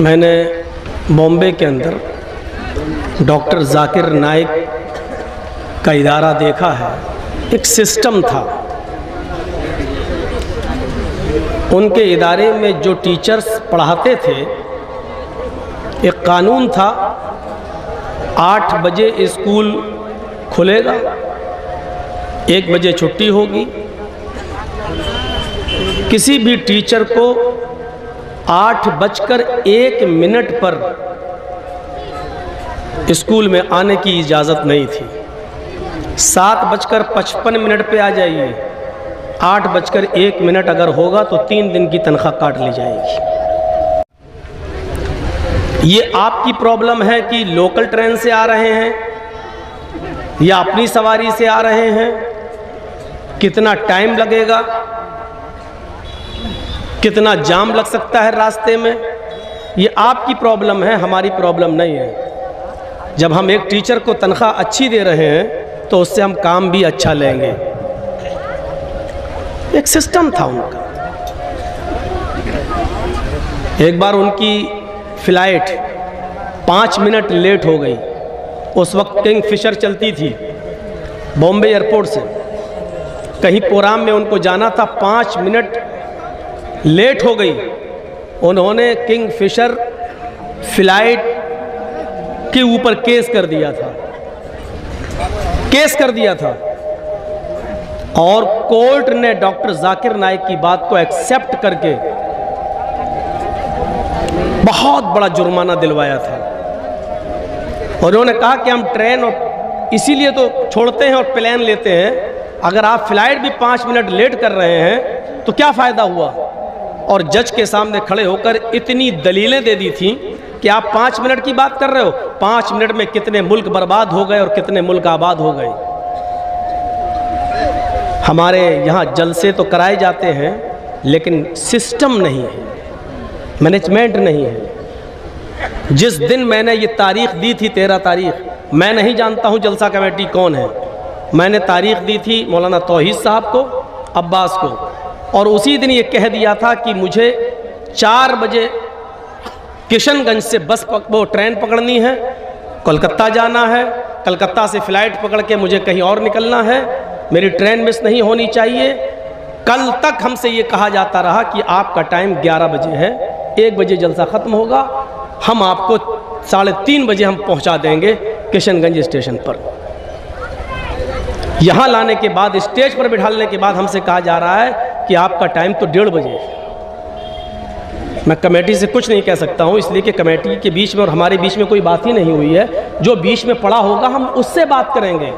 मैंने बॉम्बे के अंदर डॉक्टर जाकिर नाइक का इदारा देखा है। एक सिस्टम था, उनके इदारे में जो टीचर्स पढ़ाते थे, एक कानून था 8 बजे स्कूल खुलेगा, 1 बजे छुट्टी होगी। किसी भी टीचर को 8:01 पर स्कूल में आने की इजाज़त नहीं थी। 7:55 पे आ जाइए, 8:01 अगर होगा तो 3 दिन की तनख्वाह काट ली जाएगी। ये आपकी प्रॉब्लम है कि लोकल ट्रेन से आ रहे हैं या अपनी सवारी से आ रहे हैं, कितना टाइम लगेगा, कितना जाम लग सकता है रास्ते में, ये आपकी प्रॉब्लम है, हमारी प्रॉब्लम नहीं है। जब हम एक टीचर को तनख्वाह अच्छी दे रहे हैं तो उससे हम काम भी अच्छा लेंगे। एक सिस्टम था उनका। एक बार उनकी फ़्लाइट 5 मिनट लेट हो गई। उस वक्त किंग फिशर चलती थी बॉम्बे एयरपोर्ट से, कहीं पोराम में उनको जाना था, 5 मिनट लेट हो गई। उन्होंने किंग फिशर फ़्लाइट के ऊपर केस कर दिया था और कोर्ट ने डॉक्टर जाकिर नाइक की बात को एक्सेप्ट करके बहुत बड़ा जुर्माना दिलवाया था। और उन्होंने कहा कि हम ट्रेन और इसीलिए तो छोड़ते हैं और प्लेन लेते हैं, अगर आप फ्लाइट भी 5 मिनट लेट कर रहे हैं तो क्या फ़ायदा हुआ। और जज के सामने खड़े होकर इतनी दलीलें दे दी थी कि आप 5 मिनट की बात कर रहे हो, 5 मिनट में कितने मुल्क बर्बाद हो गए और कितने मुल्क आबाद हो गए। हमारे यहाँ जलसे तो कराए जाते हैं लेकिन सिस्टम नहीं है, मैनेजमेंट नहीं है। जिस दिन मैंने ये तारीख दी थी 13 तारीख, मैं नहीं जानता हूँ जलसा कमेटी कौन है, मैंने तारीख दी थी मौलाना तौहीद साहब को, अब्बास को, और उसी दिन ये कह दिया था कि मुझे 4 बजे किशनगंज से वो ट्रेन पकड़नी है, कोलकाता जाना है, कलकत्ता से फ़्लाइट पकड़ के मुझे कहीं और निकलना है, मेरी ट्रेन मिस नहीं होनी चाहिए। कल तक हमसे ये कहा जाता रहा कि आपका टाइम 11 बजे है, 1 बजे जलसा ख़त्म होगा, हम आपको 3:30 बजे हम पहुंचा देंगे किशनगंज स्टेशन पर। यहाँ लाने के बाद, स्टेज पर बिठाने के बाद हमसे कहा जा रहा है कि आपका टाइम तो 1:30 बजे है। मैं कमेटी से कुछ नहीं कह सकता हूँ, इसलिए कि कमेटी के बीच में और हमारे बीच में कोई बात ही नहीं हुई है। जो बीच में पड़ा होगा हम उससे बात करेंगे।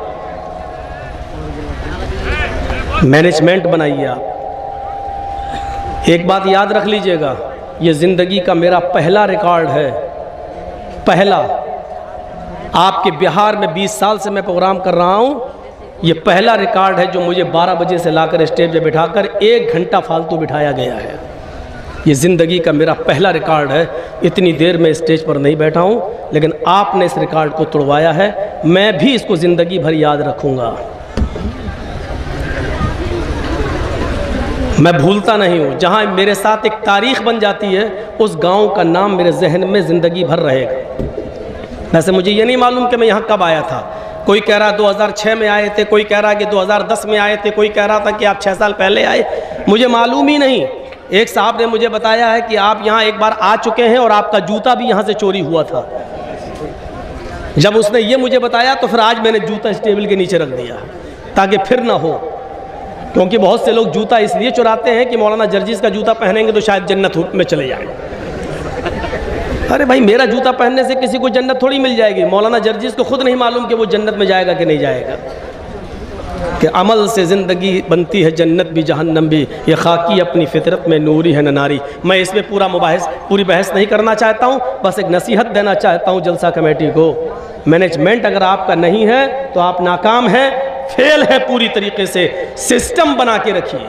मैनेजमेंट बनाइए आप। एक बात याद रख लीजिएगा, ये ज़िंदगी का मेरा पहला रिकॉर्ड है, पहला। आपके बिहार में 20 साल से मैं प्रोग्राम कर रहा हूँ, ये पहला रिकॉर्ड है जो मुझे 12 बजे से लाकर स्टेज पे बिठाकर 1 घंटा फालतू बिठाया गया है। ये ज़िंदगी का मेरा पहला रिकॉर्ड है। इतनी देर में स्टेज पर नहीं बैठा हूँ, लेकिन आपने इस रिकॉर्ड को तोड़वाया है। मैं भी इसको ज़िंदगी भर याद रखूँगा, मैं भूलता नहीं हूँ। जहाँ मेरे साथ एक तारीख़ बन जाती है, उस गांव का नाम मेरे जहन में ज़िंदगी भर रहेगा। वैसे मुझे ये नहीं मालूम कि मैं यहाँ कब आया था। कोई कह रहा 2006 में आए थे, कोई कह रहा कि 2010 में आए थे, कोई कह रहा था कि आप 6 साल पहले आए, मुझे मालूम ही नहीं। एक साहब ने मुझे बताया है कि आप यहाँ एक बार आ चुके हैं और आपका जूता भी यहाँ से चोरी हुआ था। जब उसने ये मुझे बताया तो फिर आज मैंने जूता इस टेबल के नीचे रख दिया ताकि फिर ना हो, क्योंकि बहुत से लोग जूता इसलिए चुराते हैं कि मौलाना जर्जिस का जूता पहनेंगे तो शायद जन्नत में चले जाएंगे। अरे भाई, मेरा जूता पहनने से किसी को जन्नत थोड़ी मिल जाएगी। मौलाना जर्जिस को खुद नहीं मालूम कि वो जन्नत में जाएगा कि नहीं जाएगा। कि अमल से ज़िंदगी बनती है, जन्नत भी जहन्नम भी, ये खाकी अपनी फितरत में नूरी है न नारी। मैं इसमें पूरी बहस नहीं करना चाहता हूँ, बस एक नसीहत देना चाहता हूँ जलसा कमेटी को। मैनेजमेंट अगर आपका नहीं है तो आप नाकाम हैं, फेल है पूरी तरीके से। सिस्टम बना के रखिए।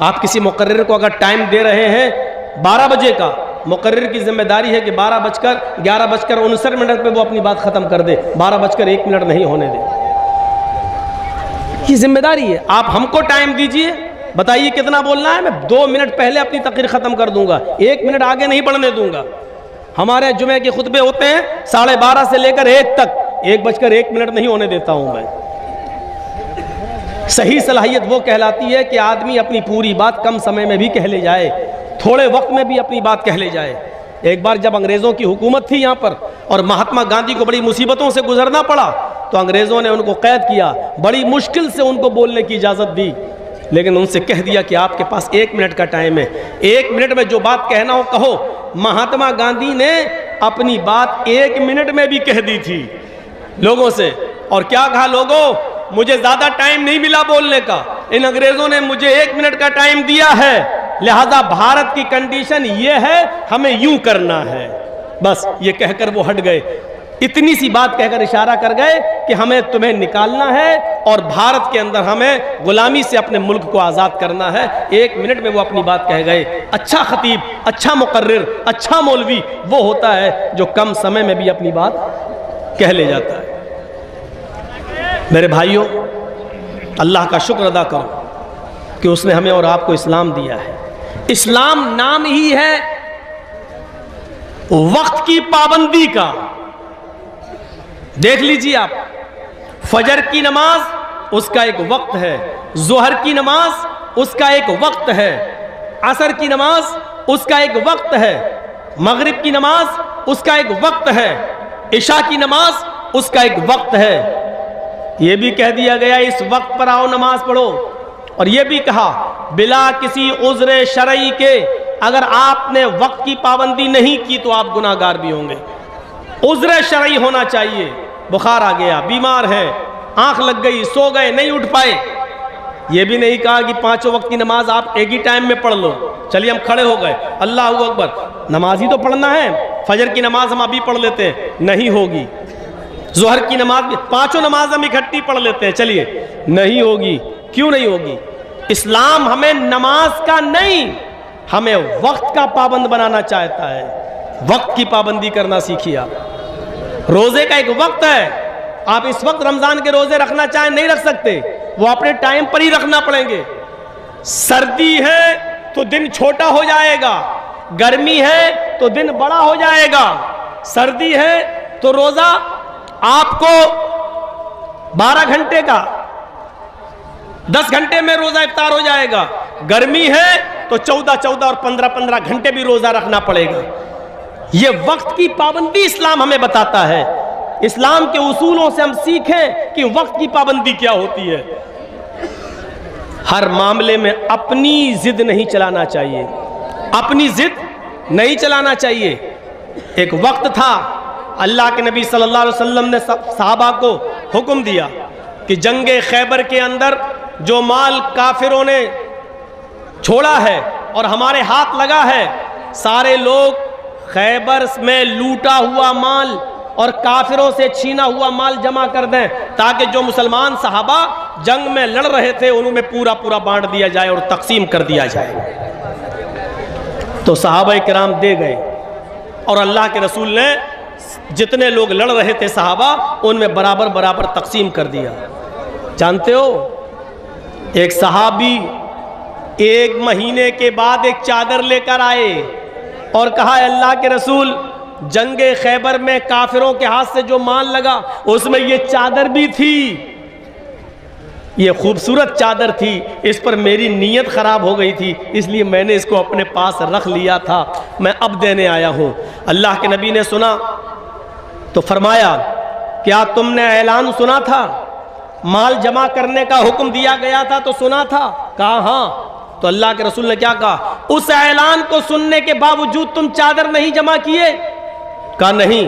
आप किसी मुकर्रिर को अगर टाइम दे रहे हैं 12 बजे का, मुकर्रिर की जिम्मेदारी है कि 11:59 पे वो अपनी बात ख़त्म कर दे, 12:01 नहीं होने दे। ये जिम्मेदारी है। आप हमको टाइम दीजिए, बताइए कितना बोलना है, मैं 2 मिनट पहले अपनी तकरीर ख़त्म कर दूंगा, 1 मिनट आगे नहीं बढ़ने दूंगा। हमारे जुमे के खुतबे होते हैं 12:30 से लेकर 1 तक, 1:01 नहीं होने देता हूं मैं। सही सलाहियत वो कहलाती है कि आदमी अपनी पूरी बात कम समय में भी कह ले जाए, थोड़े वक्त में भी अपनी बात कह ले जाए। एक बार जब अंग्रेज़ों की हुकूमत थी यहाँ पर और महात्मा गांधी को बड़ी मुसीबतों से गुजरना पड़ा, तो अंग्रेज़ों ने उनको कैद किया, बड़ी मुश्किल से उनको बोलने की इजाज़त दी, लेकिन उनसे कह दिया कि आपके पास 1 मिनट का टाइम है, 1 मिनट में जो बात कहना हो कहो। महात्मा गांधी ने अपनी बात 1 मिनट में भी कह दी थी लोगों से। और क्या कहा, लोगों मुझे ज़्यादा टाइम नहीं मिला बोलने का, इन अंग्रेज़ों ने मुझे 1 मिनट का टाइम दिया है, लिहाजा भारत की कंडीशन ये है, हमें यूं करना है। बस ये कहकर वो हट गए, इतनी सी बात कहकर इशारा कर गए कि हमें तुम्हें निकालना है और भारत के अंदर हमें गुलामी से अपने मुल्क को आज़ाद करना है। 1 मिनट में वो अपनी बात कह गए। अच्छा खतीब, अच्छा मुकर्रिर, अच्छा मौलवी वो होता है जो कम समय में भी अपनी बात कह ले जाता है। मेरे भाइयों, अल्लाह का शुक्र अदा करो कि उसने हमें और आपको इस्लाम दिया है। इस्लाम नाम ही है वक्त की पाबंदी का। देख लीजिए आप, फजर की नमाज उसका एक वक्त है, जोहर की नमाज उसका एक वक्त है, असर की नमाज उसका एक वक्त है, मगरिब की नमाज उसका एक वक्त है, इशा की नमाज उसका एक वक्त है। यह भी कह दिया गया इस वक्त पर आओ नमाज पढ़ो, और यह भी कहा बिला किसी उज़्र शरई के अगर आपने वक्त की पाबंदी नहीं की तो आप गुनाहगार भी होंगे। उज़्र शरई होना चाहिए, बुखार आ गया, बीमार है, आंख लग गई, सो गए, नहीं उठ पाए। यह भी नहीं कहा कि 5 वक्त की नमाज आप एक ही टाइम में पढ़ लो, चलिए हम खड़े हो गए, अल्लाहू अकबर, नमाज ही तो पढ़ना है, फजर की नमाज हम अभी पढ़ लेते हैं, नहीं होगी। जोहर की नमाज भी 5 नमाज हम इकट्ठी पढ़ लेते हैं, चलिए, नहीं होगी। क्यों नहीं होगी? इस्लाम हमें नमाज का नहीं, हमें वक्त का पाबंद बनाना चाहता है। वक्त की पाबंदी करना सीखिए आप। रोजे का एक वक्त है, आप इस वक्त रमजान के रोजे रखना चाहें नहीं रख सकते, वो अपने टाइम पर ही रखना पड़ेंगे। सर्दी है तो दिन छोटा हो जाएगा, गर्मी है तो दिन बड़ा हो जाएगा। सर्दी है तो रोजा आपको 12 घंटे का, 10 घंटे में रोजा इफ्तार हो जाएगा। गर्मी है तो 14 और 15 घंटे भी रोजा रखना पड़ेगा। यह वक्त की पाबंदी इस्लाम हमें बताता है। इस्लाम के उसूलों से हम सीखें कि वक्त की पाबंदी क्या होती है। हर मामले में अपनी जिद नहीं चलाना चाहिए, अपनी जिद नहीं चलाना चाहिए। एक वक्त था, अल्लाह के नबी सल्लल्लाहु अलैहि वसल्लम ने सहाबा को हुक्म दिया कि जंगे खैबर के अंदर जो माल काफिरों ने छोड़ा है और हमारे हाथ लगा है, सारे लोग खैबर में लूटा हुआ माल और काफिरों से छीना हुआ माल जमा कर दें, ताकि जो मुसलमान सहाबा जंग में लड़ रहे थे उनमें पूरा पूरा बांट दिया जाए और तकसीम कर दिया जाए। तो सहाबा किराम दे गए और अल्लाह के रसूल ने जितने लोग लड़ रहे थे सहाबा उनमें बराबर बराबर तकसीम कर दिया। जानते हो, एक सहाबी 1 महीने के बाद एक चादर लेकर आए और कहा, अल्लाह के रसूल, जंगे खैबर में काफिरों के हाथ से जो माल लगा उसमें ये चादर भी थी, ये खूबसूरत चादर थी, इस पर मेरी नीयत ख़राब हो गई थी, इसलिए मैंने इसको अपने पास रख लिया था, मैं अब देने आया हूँ। अल्लाह के नबी ने सुना तो फरमाया, क्या तुमने ऐलान सुना था? माल जमा करने का हुक्म दिया गया था तो सुना था? कहा हाँ। तो अल्लाह के रसूल ने क्या कहा, उस ऐलान को सुनने के बावजूद तुम चादर नहीं जमा किए? कहा नहीं।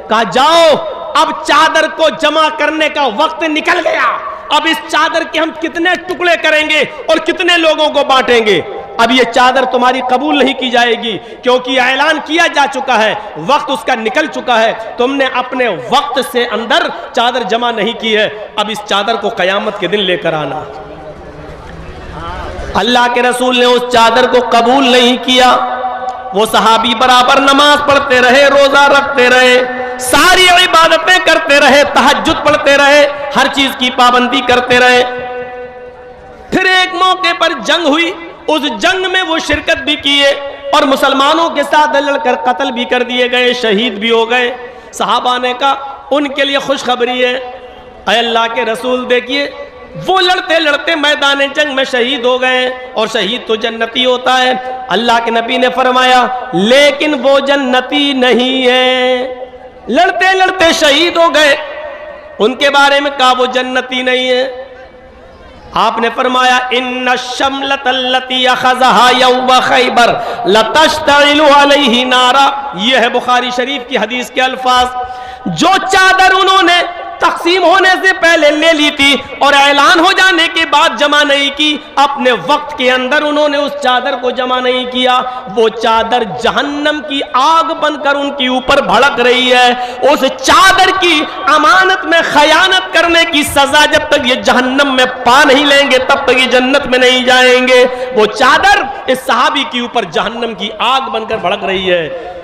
कहा जाओ, अब चादर को जमा करने का वक्त निकल गया, अब इस चादर के हम कितने टुकड़े करेंगे और कितने लोगों को बांटेंगे। अब ये चादर तुम्हारी कबूल नहीं की जाएगी, क्योंकि ऐलान किया जा चुका है, वक्त उसका निकल चुका है, तुमने अपने वक्त से अंदर चादर जमा नहीं की है, अब इस चादर को कयामत के दिन लेकर आना। अल्लाह के रसूल ने उस चादर को कबूल नहीं किया। वो सहाबी बराबर नमाज पढ़ते रहे, रोजा रखते रहे, सारी इबादतें करते रहे, तहज्जुद पढ़ते रहे, हर चीज की पाबंदी करते रहे। फिर एक मौके पर जंग हुई, उस जंग में वो शिरकत भी किए, और मुसलमानों के साथ लड़कर कत्ल भी कर दिए गए, शहीद भी हो गए। सहाबा ने कहा उनके लिए खुशखबरी है, ऐ अल्लाह के रसूल देखिए वो लड़ते लड़ते मैदान जंग में शहीद हो गए और शहीद तो जन्नती होता है। अल्लाह के नबी ने फरमाया लेकिन वो जन्नती नहीं है, लड़ते लड़ते शहीद हो गए, उनके बारे में कहा वो जन्नती नहीं है। आपने फरमाया इन्ना शमलतल्लती अखज़हा यौम खैबर लतश्तइलु अलैहि नारा, यह है बुखारी शरीफ की हदीस के अल्फाज। जो चादर उन्होंने तकसीम होने से पहले ले ली थी और ऐलान हो जाने के बाद जमा नहीं की, अपने वक्त के अंदर उन्होंने उस चादर को जमा नहीं किया, वो चादर जहन्नम की आग बनकर उनके ऊपर भड़क रही है। उस चादर की अमानत में खयानत करने की सजा जब तक ये जहन्नम में पा नहीं लेंगे तब तक ये जन्नत में नहीं जाएंगे। वो चादर इस सहाबी के ऊपर जहन्नम की आग बनकर भड़क रही है।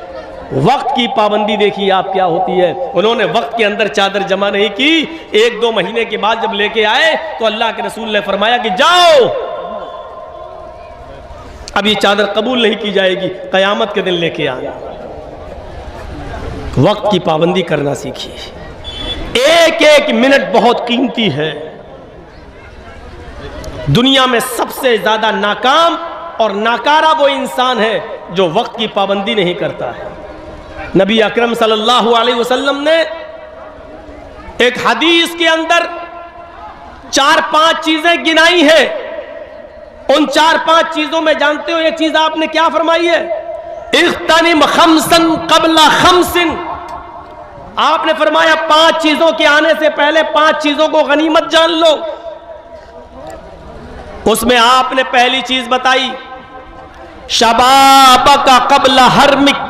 वक्त की पाबंदी देखिए आप क्या होती है। उन्होंने वक्त के अंदर चादर जमा नहीं की, 1-2 महीने के बाद जब लेके आए तो अल्लाह के रसूल ने फरमाया कि जाओ अब ये चादर कबूल नहीं की जाएगी, कयामत के दिन लेके आना। वक्त की पाबंदी करना सीखिए, एक एक मिनट बहुत कीमती है। दुनिया में सबसे ज्यादा नाकाम और नाकारा वो इंसान है जो वक्त की पाबंदी नहीं करता है। नबी अकरम सल्लल्लाहु अलैहि वसल्लम ने एक हदीस के अंदर 4-5 चीजें गिनाई है। उन 4-5 चीजों में जानते हो एक चीज आपने क्या फरमाई है, इख्तनिम खमसन कबला खमसिन। आपने फरमाया 5 चीजों के आने से पहले 5 चीजों को गनीमत जान लो। उसमें आपने पहली चीज बताई शबाबका कबला हरमिक,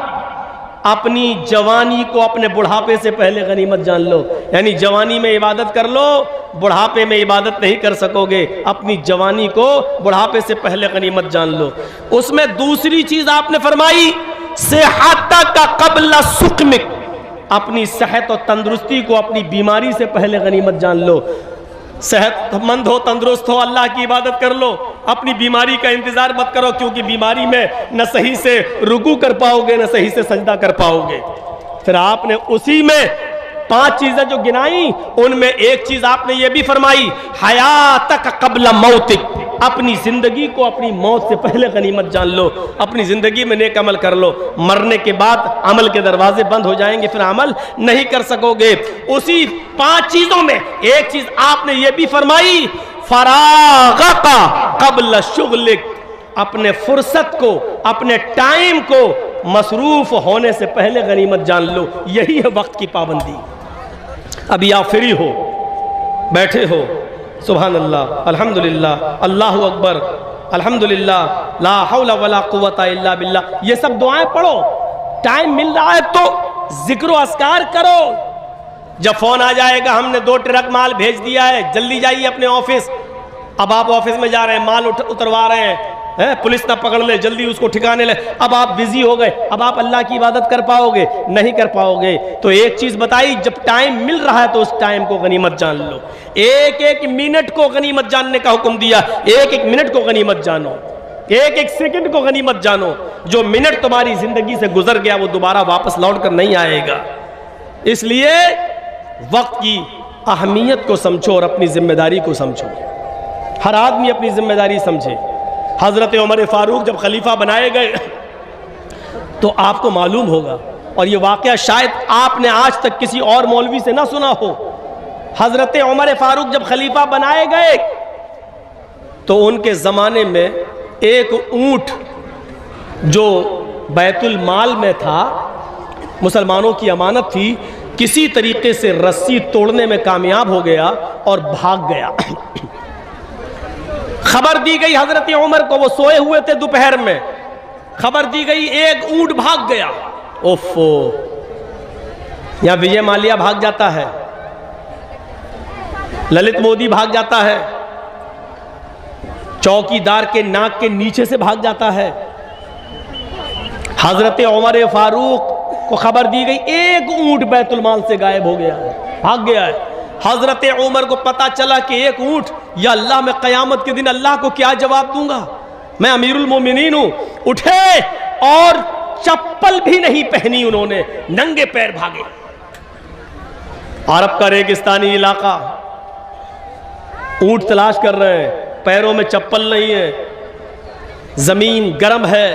अपनी जवानी को अपने बुढ़ापे से पहले गनीमत जान लो। यानी जवानी में इबादत कर लो, बुढ़ापे में इबादत नहीं कर सकोगे, अपनी जवानी को बुढ़ापे से पहले गनीमत जान लो। उसमें दूसरी चीज आपने फरमाई सेहतका कबला सुकमिक, अपनी सेहत और तंदुरुस्ती को अपनी बीमारी से पहले गनीमत जान लो। सेहतमंद हो, तंदुरुस्त हो, अल्लाह की इबादत कर लो, अपनी बीमारी का इंतजार मत करो, क्योंकि बीमारी में न सही से रुकू कर पाओगे न सही से सजदा कर पाओगे। फिर आपने उसी में 5 चीजें जो गिनाई उनमें एक चीज आपने ये भी फरमाई हयातक कबला मौतिक, अपनी जिंदगी को अपनी मौत से पहले गनीमत जान लो। अपनी जिंदगी में नेक अमल कर लो, मरने के बाद अमल के दरवाजे बंद हो जाएंगे, फिर अमल नहीं कर सकोगे। उसी 5 चीजों में एक चीज आपने ये भी फरमाई फरागा कबल शुगलिक, अपने फुर्सत को अपने टाइम को मसरूफ होने से पहले गनीमत जान लो। यही है वक्त की पाबंदी। अभी आप फ्री हो, बैठे हो, सुभान अल्लाह, अल्हम्दुलिल्लाह, अल्लाहु अकबर, अल्हम्दुलिल्लाह, ला हौला वला कुव्वता इल्ला बिल्लाह, ये सब दुआएं पढ़ो। टाइम मिल रहा है तो जिक्र व अस्कार करो। जब फोन आ जाएगा हमने 2 ट्रक माल भेज दिया है, जल्दी जाइए अपने ऑफिस। अब आप ऑफिस में जा रहे हैं, माल उतरवा रहे हैं, पुलिस ना पकड़ ले, जल्दी उसको ठिकाने ले। अब आप बिजी हो गए, अब आप अल्लाह की इबादत कर पाओगे? नहीं कर पाओगे। तो एक चीज बताई, जब टाइम मिल रहा है तो उस टाइम को गनीमत जान लो। एक एक मिनट को गनीमत जानने का हुक्म दिया, एक एक मिनट को गनीमत जानो, एक एक सेकंड को गनीमत जानो। जो मिनट तुम्हारी जिंदगी से गुजर गया वो दोबारा वापस लौट कर नहीं आएगा। इसलिए वक्त की अहमियत को समझो और अपनी जिम्मेदारी को समझो। हर आदमी अपनी जिम्मेदारी समझे। हजरत उमर फारूक जब खलीफा बनाए गए तो आपको मालूम होगा, और ये वाकया शायद आपने आज तक किसी और मौलवी से ना सुना हो। हजरत उमर फारूक जब खलीफा बनाए गए तो उनके ज़माने में एक ऊंट जो बैतुल माल में था, मुसलमानों की अमानत थी, किसी तरीके से रस्सी तोड़ने में कामयाब हो गया और भाग गया। खबर दी गई हजरत उमर को, वो सोए हुए थे दोपहर में, खबर दी गई एक ऊंट भाग गया। ओफो, यहां विजय माल्या भाग जाता है, ललित मोदी भाग जाता है, चौकीदार के नाक के नीचे से भाग जाता है। हजरत उमर फारूक को खबर दी गई एक ऊंट बैतुल माल से गायब हो गया है, भाग गया है। हजरत उमर को पता चला कि एक ऊंट, या अल्लाह, मैं कयामत के दिन अल्लाह को क्या जवाब दूंगा, मैं अमीरुल मोमिनीन हूं। उठे और चप्पल भी नहीं पहनी उन्होंने, नंगे पैर भागे। अरब का रेगिस्तानी इलाका, ऊंट तलाश कर रहे हैं, पैरों में चप्पल नहीं है, जमीन गर्म है।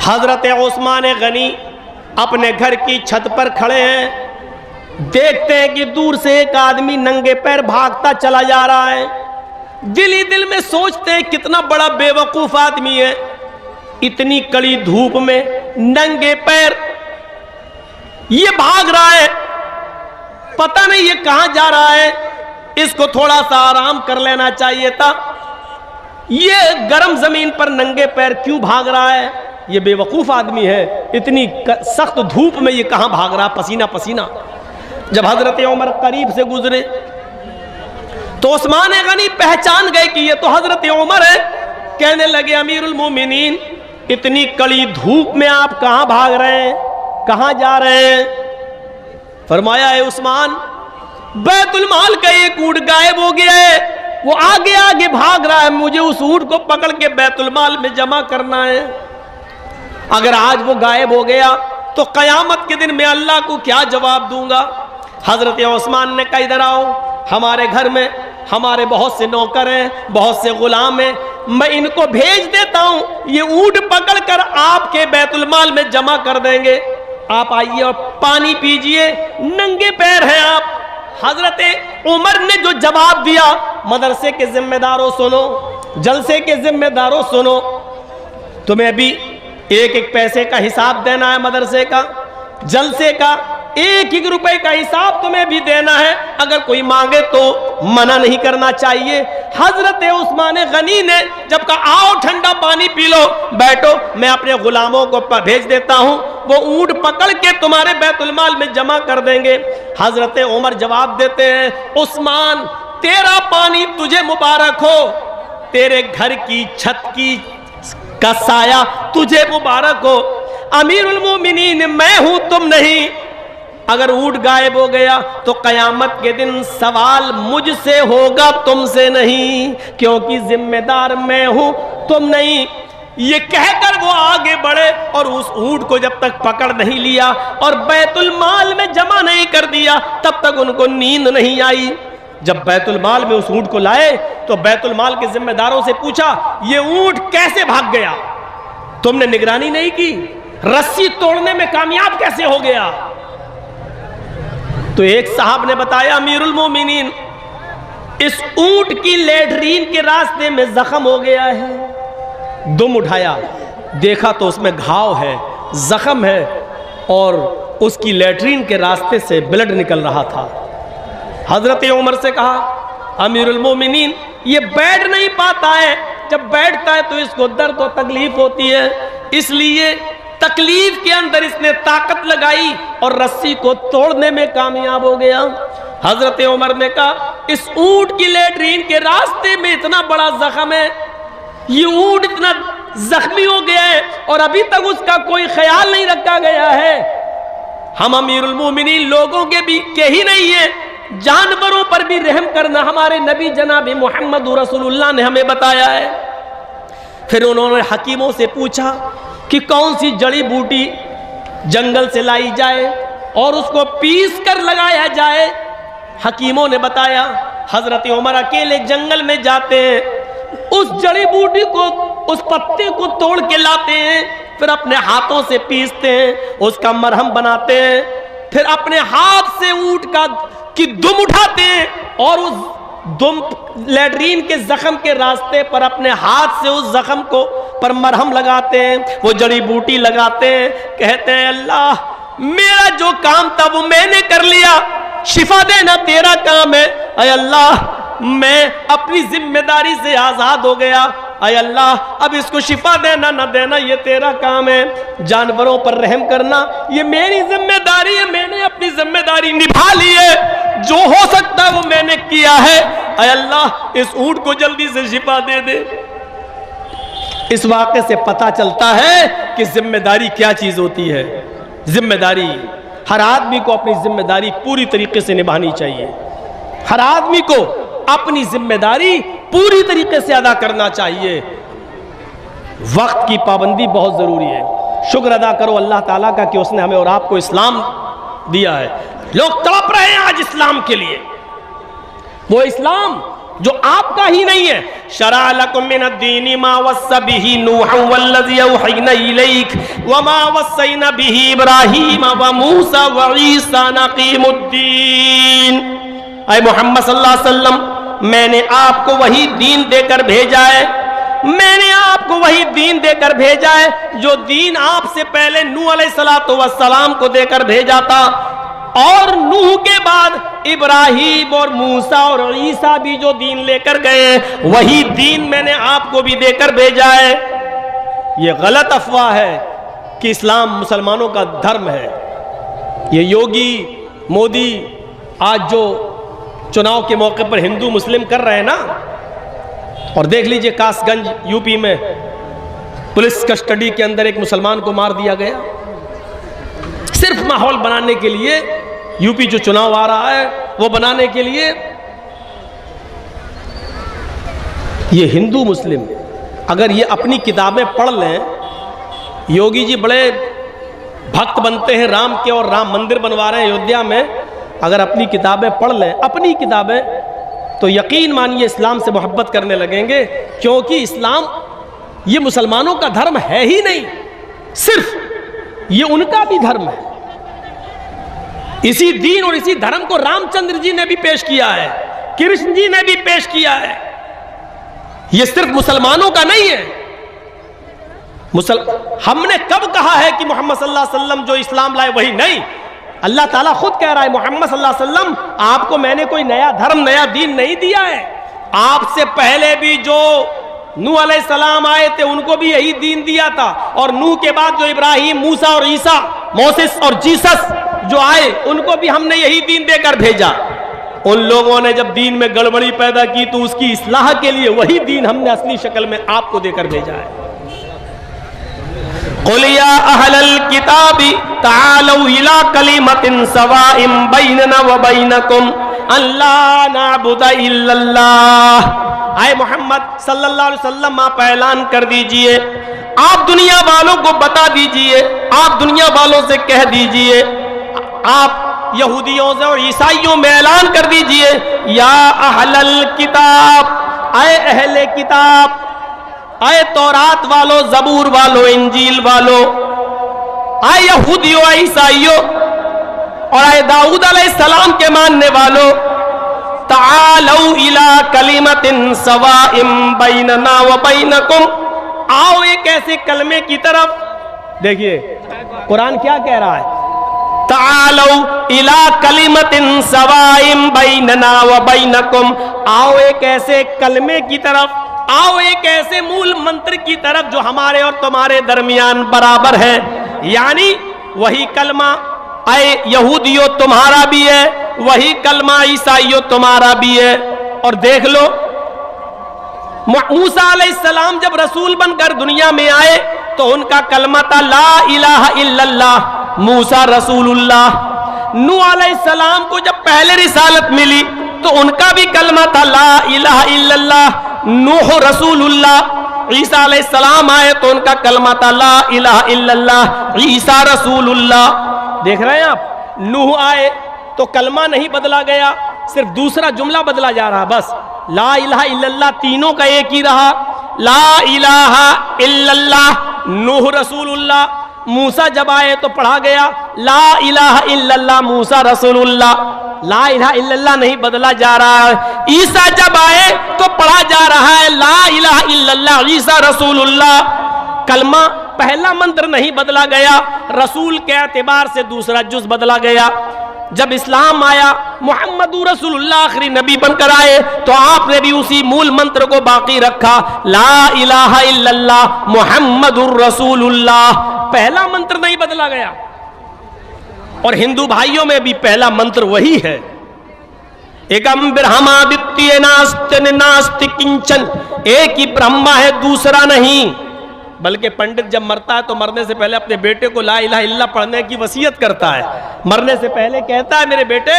हजरत उस्मान गनी अपने घर की छत पर खड़े हैं, देखते हैं कि दूर से एक आदमी नंगे पैर भागता चला जा रहा है। दिल ही दिल में सोचते हैं कितना बड़ा बेवकूफ आदमी है, इतनी कड़ी धूप में नंगे पैर ये भाग रहा है, पता नहीं ये कहां जा रहा है, इसको थोड़ा सा आराम कर लेना चाहिए था। ये गर्म जमीन पर नंगे पैर क्यों भाग रहा है? ये बेवकूफ आदमी है, इतनी सख्त धूप में ये कहां भाग रहा, पसीना पसीना। जब हजरत उमर करीब से गुजरे तो उस्मान गनी पहचान गए कि ये तो हजरत उमर है। कहने लगे, अमीरुल मोमिनीन, इतनी कड़ी धूप में आप कहां भाग रहे हैं, कहां जा रहे हैं? फरमाया, है उस्मान, बैतुल माल का एक ऊंट गायब हो गया है, वो आगे आगे भाग रहा है, मुझे उस ऊंट को पकड़ के बैतुल माल में जमा करना है। अगर आज वो गायब हो गया तो कयामत के दिन मैं अल्लाह को क्या जवाब दूंगा? हजरत उस्मान ने कहा, इधर आओ, हमारे घर में हमारे बहुत से नौकर हैं, बहुत से गुलाम हैं, मैं इनको भेज देता हूं, ये ऊंट पकड़ कर आपके बैतुल माल में जमा कर देंगे। आप आइए और पानी पीजिए, नंगे पैर हैं आप। हजरत उमर ने जो जवाब दिया, मदरसे के जिम्मेदारों सुनो, जलसे के जिम्मेदारों सुनो, तुम्हें भी एक एक पैसे का हिसाब देना है, मदरसे का, जलसे का एक एक रुपए का हिसाब तुम्हें भी देना है। अगर कोई मांगे तो मना नहीं करना चाहिए। हजरत उस्मान गनी ने जब कहा, आओ ठंडा पानी पी लो, बैठो, मैं अपने गुलामों को भेज देता हूं, वो ऊंट पकड़ के तुम्हारे बैतुल माल में जमा कर देंगे। हजरत उमर जवाब देते हैं, उस्मान, तेरा पानी तुझे मुबारक हो, तेरे घर की छत की का साया तुझे मुबारक हो। अमीरुल मोमिनीन मैं हूं, तुम नहीं। अगर ऊंट गायब हो गया तो कयामत के दिन सवाल मुझसे होगा, तुमसे नहीं, क्योंकि जिम्मेदार मैं हूं, तुम नहीं। ये कहकर वो आगे बढ़े और उस ऊंट को जब तक पकड़ नहीं लिया और बैतुल माल में जमा नहीं कर दिया, तब तक उनको नींद नहीं आई। जब बैतुल माल में उस ऊंट को लाए तो बैतुल माल के जिम्मेदारों से पूछा, ये ऊंट कैसे भाग गया? तुमने निगरानी नहीं की, रस्सी तोड़ने में कामयाब कैसे हो गया? तो एक साहब ने बताया, अमीरुल मोमिनीन, इस ऊंट की लेटरीन के रास्ते में जख्म हो गया है। दुम उठाया, देखा तो उसमें घाव है, जख्म है और उसकी लेटरीन के रास्ते से ब्लड निकल रहा था। हजरत उमर से कहा, अमीरुल मोमिनीन, ये बैठ नहीं पाता है, जब बैठता है तो इसको दर्द और तकलीफ होती है, इसलिए तकलीफ के अंदर इसने ताकत लगाई और रस्सी को तोड़ने में कामयाब हो गया। हजरत उमर ने कहा, इस ऊंट की लेटरीन के रास्ते में इतना बड़ा जख्म है, ये ऊंट इतना जख्मी हो गया है और अभी तक उसका कोई ख्याल नहीं रखा गया है। हम अमीरुल मोमिनीन लोगों के भी के ही नहीं है, जानवरों पर भी रहम करना हमारे नबी जनाब मोहम्मद रसूलुल्लाह ने हमें बताया है। फिर उन्होंने हकीमों से पूछा कि कौन सी जड़ी बूटी जंगल से लाई जाए और उसको पीस कर लगाया जाए। हकीमों ने बताया, हजरत उमर अकेले जंगल में जाते हैं, उस जड़ी बूटी को, उस पत्ते को तोड़ के लाते हैं, फिर अपने हाथों से पीसते हैं, उसका मरहम बनाते हैं, फिर अपने हाथ से ऊंट की दुम उठाते हैं और उस दुम लेटरीन के जख्म के रास्ते पर अपने हाथ से उस जख्म को पर मरहम लगाते हैं, वो जड़ी बूटी लगाते हैं। कहते हैं, अल्लाह, मेरा जो काम था वो मैंने कर लिया, शिफा देना तेरा काम है। अय अल्लाह, मैं अपनी जिम्मेदारी से आजाद हो गया। अय अल्लाह, अब इसको शिफा देना न देना ये तेरा काम है। जानवरों पर रहम करना ये मेरी जिम्मेदारी है, मैंने अपनी जिम्मेदारी निभा ली है, जो हो सकता है वो मैंने किया है। अय अल्लाह, इस ऊंट को जल्दी से शिफा दे दे। इस वाक़े से पता चलता है कि जिम्मेदारी क्या चीज होती है। जिम्मेदारी, हर आदमी को अपनी जिम्मेदारी पूरी तरीके से निभानी चाहिए। हर आदमी को अपनी जिम्मेदारी पूरी तरीके से अदा करना चाहिए। वक्त की पाबंदी बहुत ज़रूरी है। शुक्र अदा करो अल्लाह ताला का कि उसने हमें और आपको इस्लाम दिया है। लोग तड़प रहे हैं आज इस्लाम के लिए, वो इस्लाम जो आपका ही नहीं है। शरा लकुम मिनद्दीनि मा वस्सा बिही नूहन वल्लज़ी औहयना इलैक वमा वस्सैना बिही इब्राहीम व मूसा व ईसा नक़ीमुद्दीन। ऐ मोहम्मद सल्लल्लाहु अलैहि वसल्लम, मैंने आपको वही दीन देकर भेजा है, मैंने आपको वही दीन देकर भेजा है जो दीन आपसे पहले नूह अलैहिस्सलातु वस्सलाम को देकर भेजा था, और नूह के बाद इब्राहीम और मूसा और ईसा भी जो दीन लेकर गए वही दीन मैंने आपको भी देकर भेजा है। ये गलत अफवाह है कि इस्लाम मुसलमानों का धर्म है। ये योगी मोदी आज जो चुनाव के मौके पर हिंदू मुस्लिम कर रहे हैं ना, और देख लीजिए कासगंज यूपी में पुलिस कस्टडी के अंदर एक मुसलमान को मार दिया गया, सिर्फ माहौल बनाने के लिए। यूपी जो चुनाव आ रहा है वो बनाने के लिए। ये हिंदू मुस्लिम अगर ये अपनी किताबें पढ़ लें, योगी जी बड़े भक्त बनते हैं राम के और राम मंदिर बनवा रहे हैं अयोध्या में, अगर अपनी किताबें पढ़ लें, अपनी किताबें, तो यकीन मानिए इस्लाम से मोहब्बत करने लगेंगे, क्योंकि इस्लाम ये मुसलमानों का धर्म है ही नहीं, सिर्फ ये उनका भी धर्म है। इसी दीन और इसी धर्म को रामचंद्र जी ने भी पेश किया है, कृष्ण जी ने भी पेश किया है। ये सिर्फ मुसलमानों का नहीं है। हमने कब कहा है कि मोहम्मद सल्लल्लाहु अलैहि वसल्लम जो इस्लाम लाए वही नहीं? अल्लाह ताला खुद कह रहा है, मोहम्मद सल्लल्लाहु अलैहि वसल्लम आपको मैंने कोई नया धर्म नया दीन नहीं दिया है। आपसे पहले भी जो नूह अलैहिस्सलाम आए थे उनको भी यही दीन दिया था, और नूह के बाद जो इब्राहिम, मूसा और ईसा, मोसेस और जीसस जो आए उनको भी हमने यही दीन देकर भेजा। उन लोगों ने जब दीन में गड़बड़ी पैदा की तो उसकी इस्लाह के लिए वही दीन हमने असली शक्ल में आपको देकर भेजा है। क़ुल या अहलल किताबी तालू इला कलिमतिन सवाइम बैनना व बैनकुम अल्ला नअबुद इल्लल्लाह। आए मोहम्मद सल्लल्लाहु अलैहि वसल्लम आप ऐलान कर दीजिए, आप दुनिया वालों को बता दीजिए, आप दुनिया वालों से कह दीजिए, आप यहूदियों से और ईसाइयों में ऐलान कर दीजिए, या अहलल किताब, आए अहले किताब, आए तौरात वालों, जबूर वालों, इंजील वालों, आए यहूदियों, ईसाइयों और आए दाऊद अलैहिस्सलाम के मानने वालों, तालौ इला कलिमतिन सवाइम बैनना व बैनकुम, आओ एक ऐसे कलमे की तरफ। देखिए कुरान क्या कह रहा है, तालौ इला कलिमतिन सवाइम बैनना व बैनकुम, आओ एक ऐसे कलमे की तरफ, आओ एक ऐसे मूल मंत्र की तरफ जो हमारे और तुम्हारे दरमियान बराबर है। यानी वही कलमा आए यहूदियों तुम्हारा भी है, वही कलमा ईसाइयों तुम्हारा भी है। और देख लो मूसा अलैहिस्सलाम जब रसूल बनकर दुनिया में आए तो उनका कलमा था ला इलाहा इल्लल्लाह, मूसा रसूलुल्लाह। नूह अलैहिस्सलाम को जब पहले रिसालत मिली तो उनका भी कलमा था ला इलाहा इल्लल्लाह, नूह रसूलुल्लाह। ईसा अलैहिस्सलाम आए तो उनका कलमा था ला इलाहा इल्लल्लाह, ईसा रसूलुल्लाह। देख रहे हैं आप, नूह आए तो कलमा नहीं बदला गया, सिर्फ दूसरा जुमला बदला जा रहा, बस ला इलाहा इल्लल्लाह तीनों का एक ही रहा। ला इलाहा इल्लल्लाह नूह रसूलुल्लाह। मूसा जब आए तो पढ़ा गया ला इलाहा इल्लल्लाह मूसा रसूलुल्लाह, ला इलाहा इल्लल्लाह नहीं बदला जा रहा है। ईसा जब आए तो पढ़ा जा रहा है ला इलाहा इल्लल्लाह ईसा रसूलुल्लाह। कलमा पहला मंत्र नहीं बदला गया, रसूल के एतबार से दूसरा जुज बदला गया। जब इस्लाम आया, मुहम्मदुर रसूलुल्लाह आखिरी नबी बनकर आए तो आपने भी उसी मूल मंत्र को बाकी रखा, ला इलाहा इल्लल्लाह मुहम्मदुर रसूलुल्लाह। पहला मंत्र नहीं बदला गया। और हिंदू भाइयों में भी पहला मंत्र वही है, एकम ब्रह्मा द्वितीय नास्ति नास्ति किंचन, एक ही ब्रह्मा है दूसरा नहीं। बल्कि पंडित जब मरता है तो मरने से पहले अपने बेटे को ला इलाहा इल्लल्लाह पढ़ने की वसीयत करता है। मरने से पहले कहता है मेरे बेटे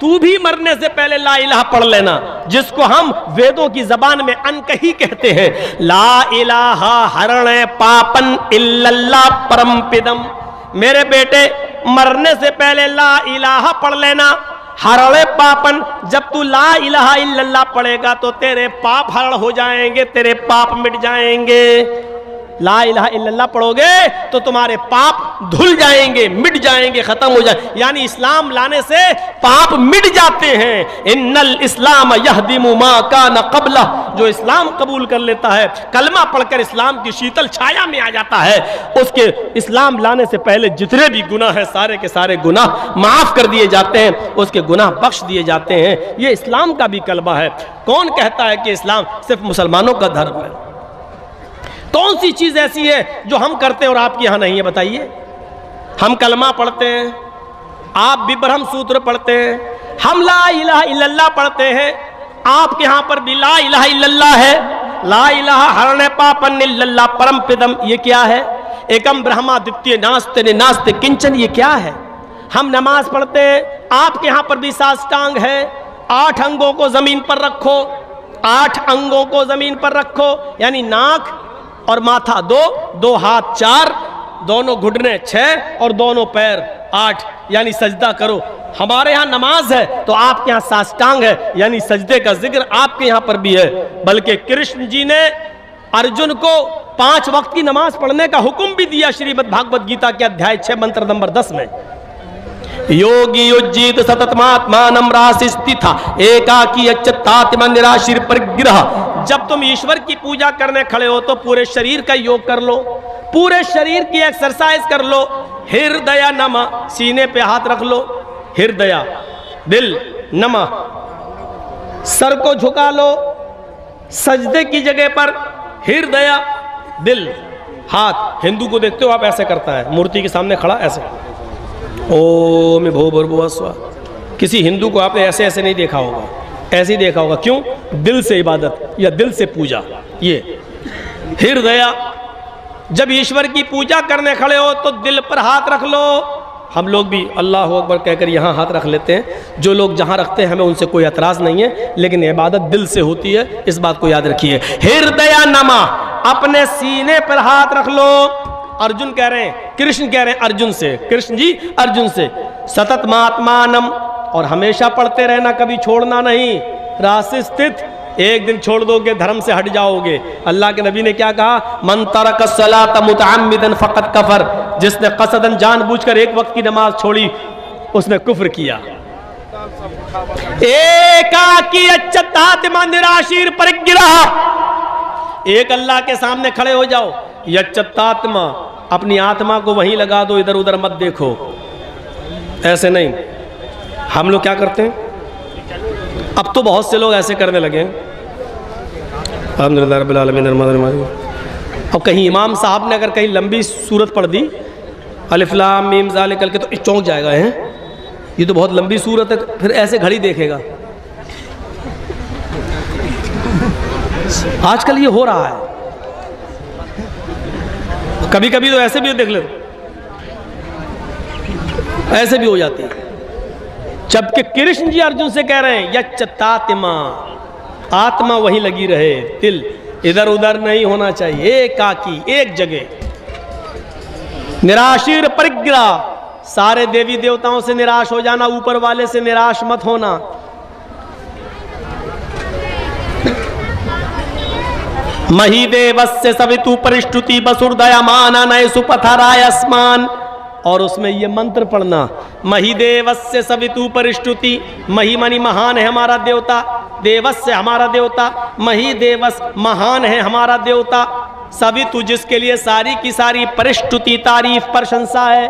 तू भी मरने से पहले ला इलाहा पढ़ लेना, जिसको हम वेदों की जबान में अनकही कहते हैं। ला इलाहा हरण पापन इल्लल्लाह परम पिदम। मेरे बेटे मरने से पहले ला इलाहा पढ़ लेना। हरणे पापन, जब तू ला इलाहा इल्लल्लाह पढ़ेगा तो तेरे पाप हरण हो जाएंगे, तेरे पाप मिट जाएंगे। ला इलाहा इल्लल्लाह पढ़ोगे तो तुम्हारे पाप धुल जाएंगे, मिट जाएंगे, खत्म हो जाए। यानी इस्लाम लाने से पाप मिट जाते हैं। इन्नल इस्लाम यहदिमु मा कान क़ब्ला, जो इस्लाम कबूल कर लेता है, कलमा पढ़कर इस्लाम की शीतल छाया में आ जाता है, उसके इस्लाम लाने से पहले जितने भी गुनाह हैं सारे के सारे गुनाह माफ कर दिए जाते हैं, उसके गुनाह बख्श दिए जाते हैं। ये इस्लाम का भी कलमा है। कौन कहता है कि इस्लाम सिर्फ मुसलमानों का धर्म है? कौन सी चीज ऐसी है जो हम करते हैं और आपके यहां नहीं है? बताइए। हम कलमा पढ़ते हैं, आप भी ब्रह्म सूत्र पढ़ते हैं, हम ला इलाहा इल्लल्लाह पढ़ते हैं, आपके यहां पर भी ला इलाहा इल्लल्लाह है। ला इलाहा हरणे पापन इल्लल्लाह परम पिदम, ये क्या है? एकम ब्रह्मा द्वितीय नास्ते ने नास्ते किंचन, ये क्या है? हम नमाज पढ़ते हैं, आपके यहां पर भी साष्टांग है। 8 अंगों को जमीन पर रखो, 8 अंगों को जमीन पर रखो, यानी नाक और माथा 2, 2 हाथ 4, दोनों घुटने 6 और दोनों पैर 8, यानी सजदा करो। हमारे यहाँ नमाज है तो आपके यहाँ साष्टांग है, यानी सजदे का जिक्र आपके यहाँ पर भी है। बल्कि कृष्ण जी ने अर्जुन को 5 वक्त की नमाज पढ़ने का हुक्म भी दिया श्रीमद् भागवत गीता के अध्याय 6 मंत्र नंबर 10 में। योगी युज्जीत सततमात्मानं रासिस्थिता एकाकी अच्युतात्मा निराशीर परिग्रह। जब तुम ईश्वर की पूजा करने खड़े हो तो पूरे शरीर का योग कर लो, पूरे शरीर की एक्सरसाइज कर लो। हृदय नमा, सीने पे हाथ रख लो, हृदय दिल नमा, सर को झुका लो, सजदे की जगह पर हृदय दिल हाथ। हिंदू को देखते हो आप, ऐसे करता है, मूर्ति के सामने खड़ा ऐसे, ओम भूर्भुवः स्वः। किसी हिंदू को आपने ऐसे ऐसे नहीं देखा होगा, ऐसे ही देखा होगा। क्यों? दिल से इबादत या दिल से पूजा। ये हृदय, जब ईश्वर की पूजा करने खड़े हो तो दिल पर हाथ रख लो। हम लोग भी अल्लाह अकबर कहकर यहाँ हाथ रख लेते हैं। जो लोग जहाँ रखते हैं हमें उनसे कोई एतराज़ नहीं है, लेकिन इबादत दिल से होती है, इस बात को याद रखिए। हृदय नमा, अपने सीने पर हाथ रख लो। अर्जुन कह रहे हैं, कृष्ण कह रहे हैं अर्जुन से, कृष्ण जी अर्जुन से, सतत मात्मानम, और हमेशा पढ़ते रहना, कभी छोड़ना नहीं। राशि स्थित, एक दिन छोड़ दोगे धर्म से हट जाओगे। अल्लाह के नबी ने क्या कहा? मन तरक सलात मुतअम्मिदन फकत कफर, जिसने कसदन जानबूझकर एक वक्त की नमाज छोड़ी उसने कुफ्र किया। एकाकी अच्युतात्मा निराशीर परिग्रह, एक अल्लाह के सामने खड़े हो जाओ। यच्चतात्मा, अपनी आत्मा को वहीं लगा दो, इधर उधर मत देखो। ऐसे नहीं। हम लोग क्या करते हैं? अब तो बहुत से लोग ऐसे करने लगे हैं। अल्हम्दुलिल्लाह रब्बिल आलमीन। अब कहीं इमाम साहब ने अगर कहीं लंबी सूरत पढ़ दी, अलिफ लाम मीम ज़ालिकल के, तो चौंक जाएगा, हैं ये तो बहुत लंबी सूरत है, फिर ऐसे घड़ी देखेगा। आजकल ये हो रहा है। कभी कभी तो ऐसे भी देख ले, ऐसे भी हो जाती है। जबकि कृष्ण जी अर्जुन से कह रहे हैं यच्चतात्मा, आत्मा वहीं लगी रहे, दिल इधर उधर नहीं होना चाहिए, एकाकी एक जगह। निराशीर परिग्रह, सारे देवी देवताओं से निराश हो जाना, ऊपर वाले से निराश मत होना। महीदेवस्य सवितु परिष्टुति वसुर्दयमाना नय सुपथराय अस्मान, और उसमें ये मंत्र पढ़ना, महीदेवस्य सवितु परिष्टुति, मही मनी महान है हमारा देवता, देवस्य हमारा देवता, महीदेवस महान है हमारा देवता, सवितु जिसके लिए सारी की सारी परिष्टुति तारीफ प्रशंसा है,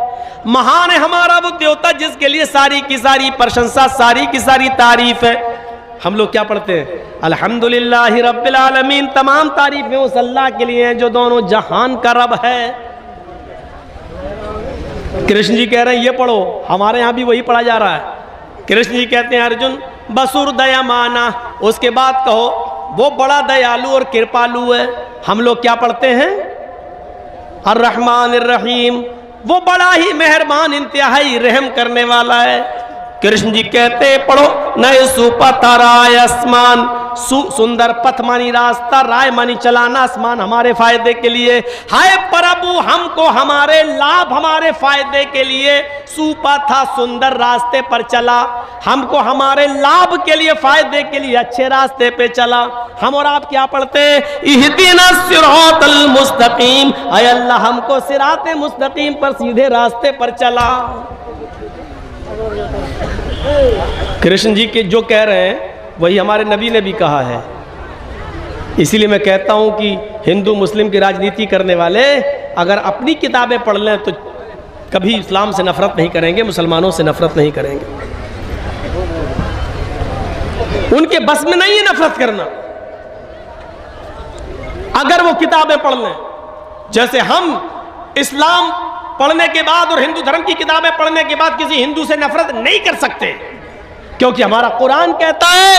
महान है हमारा वो देवता जिसके लिए सारी की सारी प्रशंसा सारी की सारी तारीफ है। हम लोग क्या पढ़ते हैं? अल्हम्दुलिल्लाहि रब्बिल आलमीन, तमाम तारीफें उस अल्लाह के लिए हैं जो दोनों जहान का रब है। कृष्ण जी कह रहे हैं ये पढ़ो, हमारे यहाँ भी वही पढ़ा जा रहा है। कृष्ण जी कहते हैं अर्जुन बसुर दयामाना, उसके बाद कहो वो बड़ा दयालु और कृपालु है। हम लोग क्या पढ़ते हैं? अर्रहमान अर्रहीम, वो बड़ा ही मेहरबान इंतहाई रहम करने वाला है। कृष्ण जी कहते हैं पढ़ो, नए सुपथ राय आसमान, सुंदर पथ मानी रास्ता, राय मानी चलाना, आसमान हमारे फायदे के लिए। हाय प्रभु हमको हमारे लाभ हमारे फायदे के लिए सुपथा सुंदर रास्ते पर चला, हमको हमारे लाभ के लिए फायदे के लिए अच्छे रास्ते पे चला। हम और आप क्या पढ़ते हैं? इहदिना सिरातल मुस्तकीम, अय अल्लाह हमको सिराते मुस्तकीम पर सीधे रास्ते पर चला। कृष्ण जी के जो कह रहे हैं वही हमारे नबी ने भी कहा है। इसीलिए मैं कहता हूं कि हिंदू मुस्लिम की राजनीति करने वाले अगर अपनी किताबें पढ़ लें तो कभी इस्लाम से नफरत नहीं करेंगे, मुसलमानों से नफरत नहीं करेंगे। उनके बस में नहीं है नफरत करना अगर वो किताबें पढ़ लें। जैसे हम इस्लाम पढ़ने के बाद और हिंदू धर्म की किताबें पढ़ने के बाद किसी हिंदू से नफरत नहीं कर सकते, क्योंकि हमारा कुरान कहता है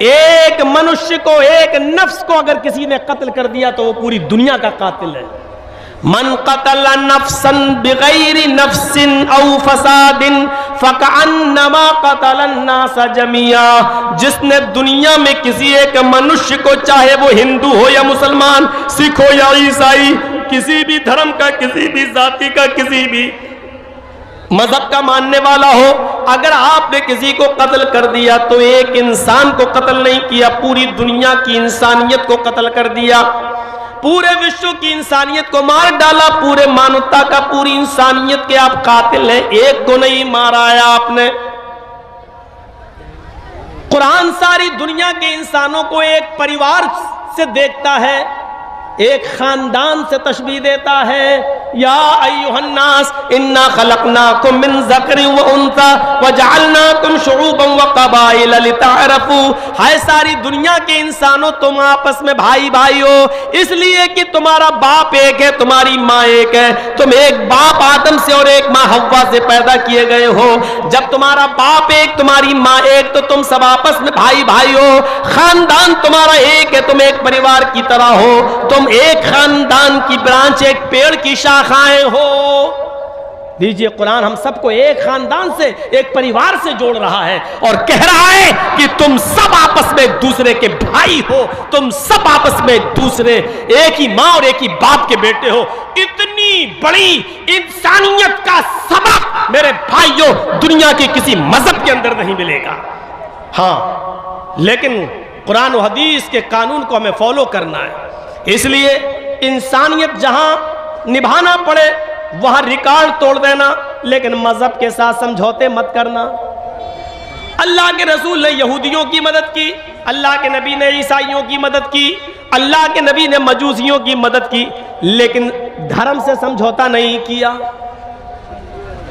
एक मनुष्य को, एक नफ्स को अगर किसी ने कत्ल कर दिया तो वो पूरी दुनिया का कातिल है। मन कतल नफ्सन बिगैरि नफ्सिन औ फसादिन फकअन्नमा कतल अन्नास जमिया, जिसने दुनिया में किसी एक मनुष्य को, चाहे वो हिंदू हो या मुसलमान, सिख हो या ईसाई, किसी भी धर्म का, किसी भी जाति का, किसी भी मजहब का मानने वाला हो, अगर आपने किसी को कत्ल कर दिया तो एक इंसान को कत्ल नहीं किया, पूरी दुनिया की इंसानियत को कत्ल कर दिया, पूरे विश्व की इंसानियत को मार डाला, पूरे मानवता का, पूरी इंसानियत के आप कातिल हैं, एक को नहीं मारा है आपने। कुरान सारी दुनिया के इंसानों को एक परिवार से देखता है, एक खानदान से तशबीह देता है। या अय्युहन्नास इन्ना खलकनाकुम मिन ज़करिन व उन्सा व जअलनाकुम शुऊबन व क़बाइल लितअरफू, हाय सारी दुनिया के इंसानों तुम आपस में भाई भाई हो, इसलिए कि तुम्हारा बाप एक है, तुम्हारी माँ एक है, तुम एक बाप आदम से और एक माँ हव्वा से पैदा किए गए हो। जब तुम्हारा बाप एक, तुम्हारी माँ एक, तो तुम सब आपस में भाई भाई हो, खानदान तुम्हारा एक है, तुम एक परिवार की तरह हो, तुम एक खानदान की ब्रांच, एक पेड़ की शाखाएं हो। दीजिए, कुरान हम सबको एक खानदान से, एक परिवार से जोड़ रहा है और कह रहा है कि तुम सब आपस में एक दूसरे के भाई हो, तुम सब आपस में एक दूसरे, एक ही मां और एक ही बाप के बेटे हो। इतनी बड़ी इंसानियत का सबक मेरे भाइयों दुनिया के किसी मजहब के अंदर नहीं मिलेगा। हाँ, लेकिन कुरान और हदीस के कानून को हमें फॉलो करना है। इसलिए इंसानियत जहां निभाना पड़े वहां रिकॉर्ड तोड़ देना, लेकिन मजहब के साथ समझौते मत करना। अल्लाह के रसूल ने यहूदियों की मदद की, अल्लाह के नबी ने ईसाइयों की मदद की, अल्लाह के नबी ने मजूसियों की मदद की, लेकिन धर्म से समझौता नहीं किया।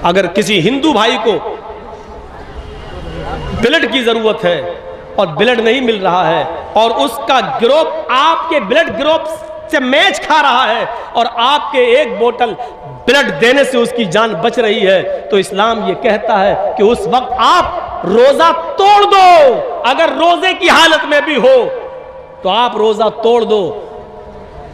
अगर किसी हिंदू भाई को ब्लड की जरूरत है और ब्लड नहीं मिल रहा है और उसका ग्रुप आपके ब्लड ग्रुप से मैच खा रहा है और आपके एक बोतल ब्लड देने से उसकी जान बच रही है, तो इस्लाम ये कहता है कि उस वक्त आप रोजा तोड़ दो। अगर रोजे की हालत में भी हो तो आप रोजा तोड़ दो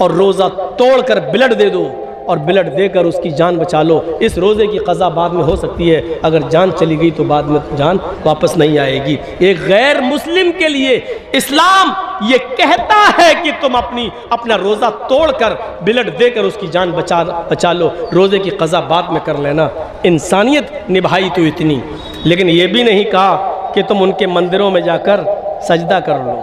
और रोजा तोड़कर ब्लड दे दो और ब्लड देकर उसकी जान बचा लो। इस रोजे की कज़ा बाद में हो सकती है, अगर जान चली गई तो बाद में जान वापस नहीं आएगी। एक गैर मुस्लिम के लिए इस्लाम ये कहता है कि तुम अपना रोजा तोड़कर ब्लड देकर उसकी जान बचा लो, रोजे की कज़ा बाद में कर लेना। इंसानियत निभाई तो इतनी, लेकिन ये भी नहीं कहा कि तुम उनके मंदिरों में जाकर सजदा कर लो।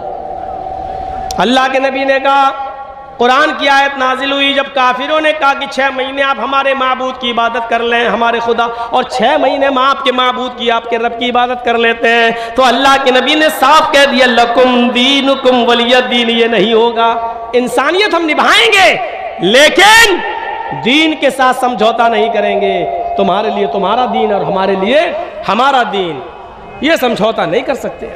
अल्लाह के नबी ने कहा, कुरान की आयत नाजिल हुई जब काफिरों ने कहा कि 6 महीने आप हमारे माबूद की इबादत कर लें, हमारे खुदा, और 6 महीने हम आपके माबूद की, आपके रब की इबादत कर लेते हैं, तो अल्लाह के नबी ने साफ कह दिया लकुम दीनुकुम वलिय दीन। ये नहीं होगा। इंसानियत हम निभाएंगे लेकिन दीन के साथ समझौता नहीं करेंगे। तुम्हारे लिए तुम्हारा दीन और हमारे लिए हमारा दीन, ये समझौता नहीं कर सकते।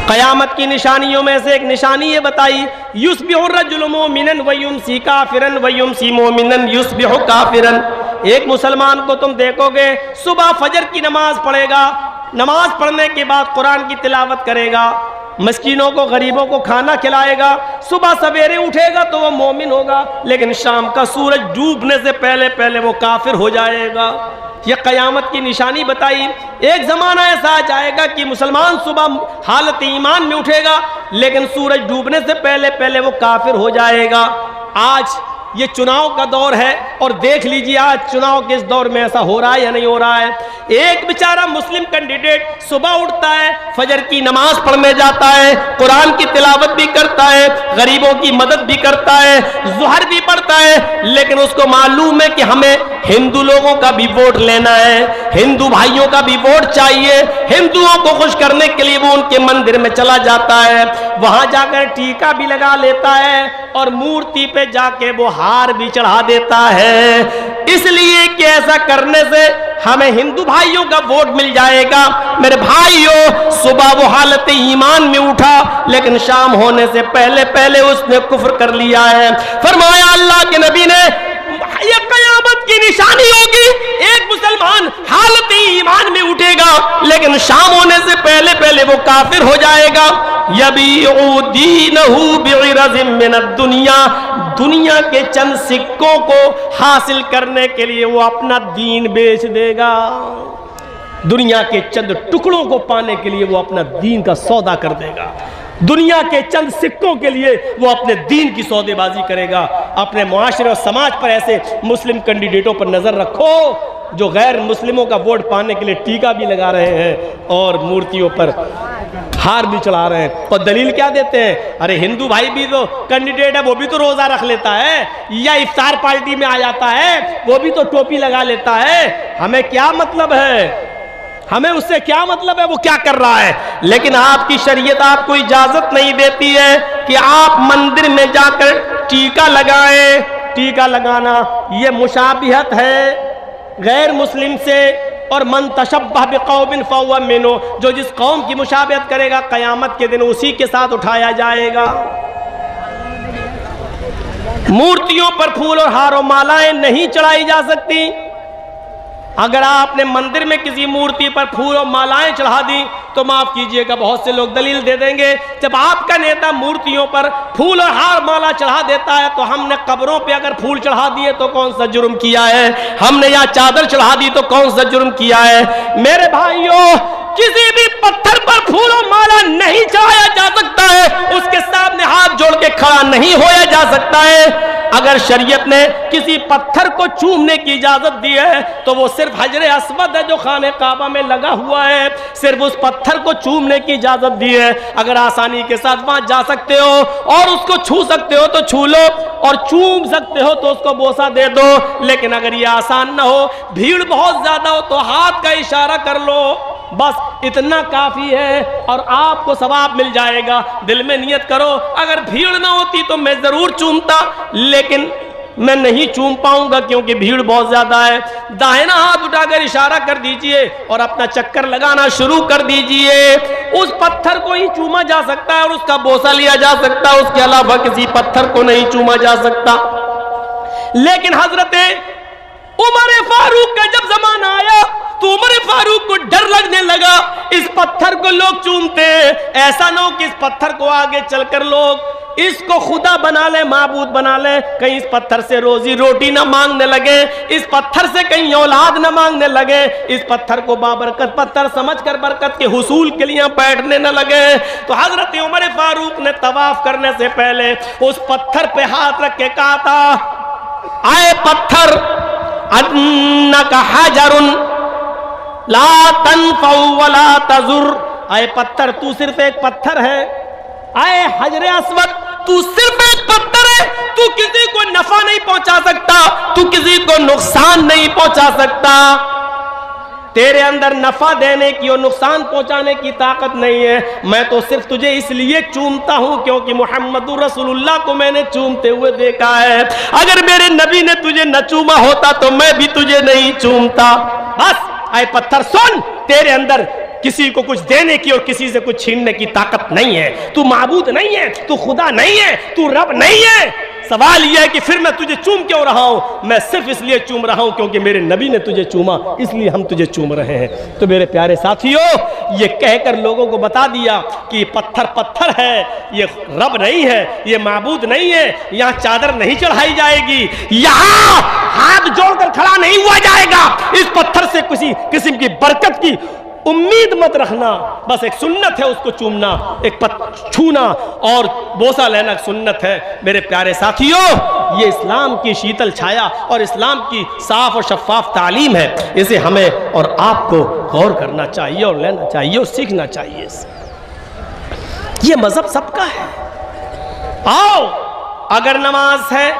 क़यामत की निशानियों में से एक निशानी ये बताई, युस्बिहु रजुलु मोमिनन व युमसी काफिरन व युमसी मोमिनन युस्बिहु काफिरन। एक मुसलमान को तुम देखोगे सुबह फजर की नमाज पढ़ेगा, नमाज पढ़ने के बाद कुरान की तिलावत करेगा, मस्कीनों को, गरीबों को खाना खिलाएगा, सुबह सवेरे उठेगा तो वो मोमिन होगा, लेकिन शाम का सूरज डूबने से पहले पहले वो काफिर हो जाएगा। ये क़यामत की निशानी बताई। एक ज़माना ऐसा आ जाएगा कि मुसलमान सुबह हालत ईमान में उठेगा, लेकिन सूरज डूबने से पहले पहले वो काफिर हो जाएगा। आज ये चुनाव का दौर है और देख लीजिए आज चुनाव के इस दौर में ऐसा हो रहा है या नहीं हो रहा है। एक बेचारा मुस्लिम कैंडिडेट सुबह उठता है, फजर की नमाज पढ़ने जाता है, कुरान की तिलावत भी करता है, गरीबों की मदद भी करता है, ज़ुहर भी पढ़ता है, लेकिन उसको मालूम है कि हमें हिंदू लोगों का भी वोट लेना है, हिंदू भाइयों का भी वोट चाहिए। हिंदुओं को खुश करने के लिए वो उनके मंदिर में चला जाता है, वहां जाकर टीका भी लगा लेता है और मूर्ति पे जाके वो हार भी चढ़ा देता है, इसलिए कि ऐसा करने से हमें हिंदू भाइयों का वोट मिल जाएगा। मेरे भाइयों, सुबह वो हालत ईमान में उठा, लेकिन शाम होने से पहले पहले उसने कुफ्र कर लिया है। फरमाया अल्लाह के नबी ने, ये क़यामत की निशानी होगी, एक मुसलमान हालत ईमान में उठेगा, लेकिन शाम होने से पहले पहले वो काफिर हो जाएगा। यबीउ दीनहु बिइरज़िम मिनद दुनिया, दुनिया के चंद सिक्कों को हासिल करने के लिए वो अपना दीन बेच देगा। दुनिया के चंद टुकड़ों को पाने के लिए वो अपना दीन का सौदा कर देगा। दुनिया के चंद सिक्कों के लिए वो अपने दीन की सौदेबाजी करेगा। अपने मुआशरे और समाज पर ऐसे मुस्लिम कैंडिडेटों पर नजर रखो जो गैर मुस्लिमों का वोट पाने के लिए टीका भी लगा रहे हैं और मूर्तियों पर हार भी चढ़ा रहे हैं। और दलील क्या देते हैं? अरे हिंदू भाई भी तो कैंडिडेट है, वो भी तो रोजा रख लेता है, या इफ्तार पार्टी में आ जाता है, वो भी तो टोपी लगा लेता है। हमें क्या मतलब है? हमें उससे क्या मतलब है वो क्या कर रहा है? लेकिन आपकी शरीयत आपको इजाजत नहीं देती है कि आप मंदिर में जाकर टीका लगाएं। टीका लगाना ये मुशाबिहत है गैर मुस्लिम से, और मन तशब्बह बिक़ौमिन फहुव मिन्हुम, जो जिस कौम की मुशाबिहत करेगा क़यामत के दिन उसी के साथ उठाया जाएगा। मूर्तियों पर फूल और हार और मालाएं नहीं चढ़ाई जा सकती। अगर आपने मंदिर में किसी मूर्ति पर फूल और मालाएं चढ़ा दी तो माफ कीजिएगा बहुत से लोग दलील दे देंगे, जब आपका नेता मूर्तियों पर फूल और हार माला चढ़ा देता है तो हमने कब्रों पे अगर फूल चढ़ा दिए तो कौन सा जुर्म किया है? हमने यहाँ चादर चढ़ा दी तो कौन सा जुर्म किया है? मेरे भाइयों, किसी भी पत्थर पर फूल और माला नहीं चढ़ाया जा सकता है, उसके सामने हाथ जोड़ के खड़ा नहीं होया जा सकता है। अगर शरीयत ने किसी पत्थर को चूमने की इजाजत दी है तो वो सिर्फ हजरे अस्वद है जो खाने काबा में लगा हुआ है, सिर्फ उस पत्थर को चूमने की इजाजत दी है। अगर आसानी के साथ वहां जा सकते हो और उसको छू सकते हो तो छू लो, और चूम सकते हो तो उसको बोसा दे दो। लेकिन अगर ये आसान ना हो, भीड़ बहुत ज्यादा हो, तो हाथ का इशारा कर लो, बस इतना काफी है और आपको सवाब मिल जाएगा। दिल में नियत करो, अगर भीड़ ना होती तो मैं जरूर चूमता, लेकिन मैं नहीं चूम पाऊंगा क्योंकि भीड़ बहुत ज्यादा है। दाहिना हाथ उठाकर इशारा कर दीजिए और अपना चक्कर लगाना शुरू कर दीजिए। उस पत्थर को ही चूमा जा सकता है और उसका बोसा लिया जा सकता है, उसके अलावा किसी पत्थर को नहीं चूमा जा सकता। लेकिन हजरत उमर फारूक का जब जमाना आया तो उमर फारूक को डर लगने लगा, इस पत्थर को लोग चूमते हैं, ऐसा ना हो कि इस पत्थर को आगे चलकर लोग इसको खुदा बना ले, माबूद बना ले, कहीं इस पत्थर से रोजी रोटी ना मांगने लगे, इस पत्थर से कहीं औलाद ना मांगने लगे, इस पत्थर को बाबरकत पत्थर समझकर बरकत के हुसूल के लिए बैठने न लगे। तो हजरत उमर फारूक ने तवाफ करने से पहले उस पत्थर पे हाथ रख के कहा था, आए पत्थर, अन्नका हजरुन ला तनफउ वला तजुर, आए पत्थर तू सिर्फ एक पत्थर है, आए हजरे अस्वद तू सिर्फ एक पत्थर है, तू किसी को नफा नहीं पहुंचा सकता, तू किसी को नुकसान नहीं पहुंचा सकता, तेरे अंदर नफा देने की और नुकसान पहुंचाने की ताकत नहीं है। मैं तो सिर्फ तुझे इसलिए चूमता हूं क्योंकि मुहम्मदुर रसूलुल्लाह को मैंने चूमते हुए देखा है। अगर मेरे नबी ने तुझे न चूमा होता तो मैं भी तुझे नहीं चूमता। बस आए पत्थर सुन, तेरे अंदर किसी को कुछ देने की और किसी से कुछ छीनने की ताकत नहीं है, तू माबूद नहीं है, तू खुदा नहीं है, तू रब नहीं है, सवाल यह है कि फिर मैं तुझे चूम क्यों रहा हूं? मैं सिर्फ इसलिए चूम रहा हूं क्योंकि मेरे नबी ने तुझे चूमा, इसलिए हम तुझे चूम रहे हैं। तो मेरे प्यारे साथियों, ये कहकर लोगों को बता दिया कि ये पत्थर पत्थर है, ये रब नहीं है, ये माबूद नहीं है, यहाँ चादर नहीं चढ़ाई जाएगी, यहाँ हाथ जोड़कर खड़ा नहीं हुआ जाएगा, इस पत्थर से किसी किस्म की बरकत की उम्मीद मत रखना। बस एक सुन्नत है उसको चूमना, एक छूना और बोसा लेना सुन्नत है। मेरे प्यारे साथियों, ये इस्लाम की शीतल छाया और इस्लाम की साफ और शफाफ तालीम है। इसे हमें और आपको गौर करना चाहिए और लेना चाहिए और सीखना चाहिए। ये मजहब सबका है। आओ, अगर नमाज है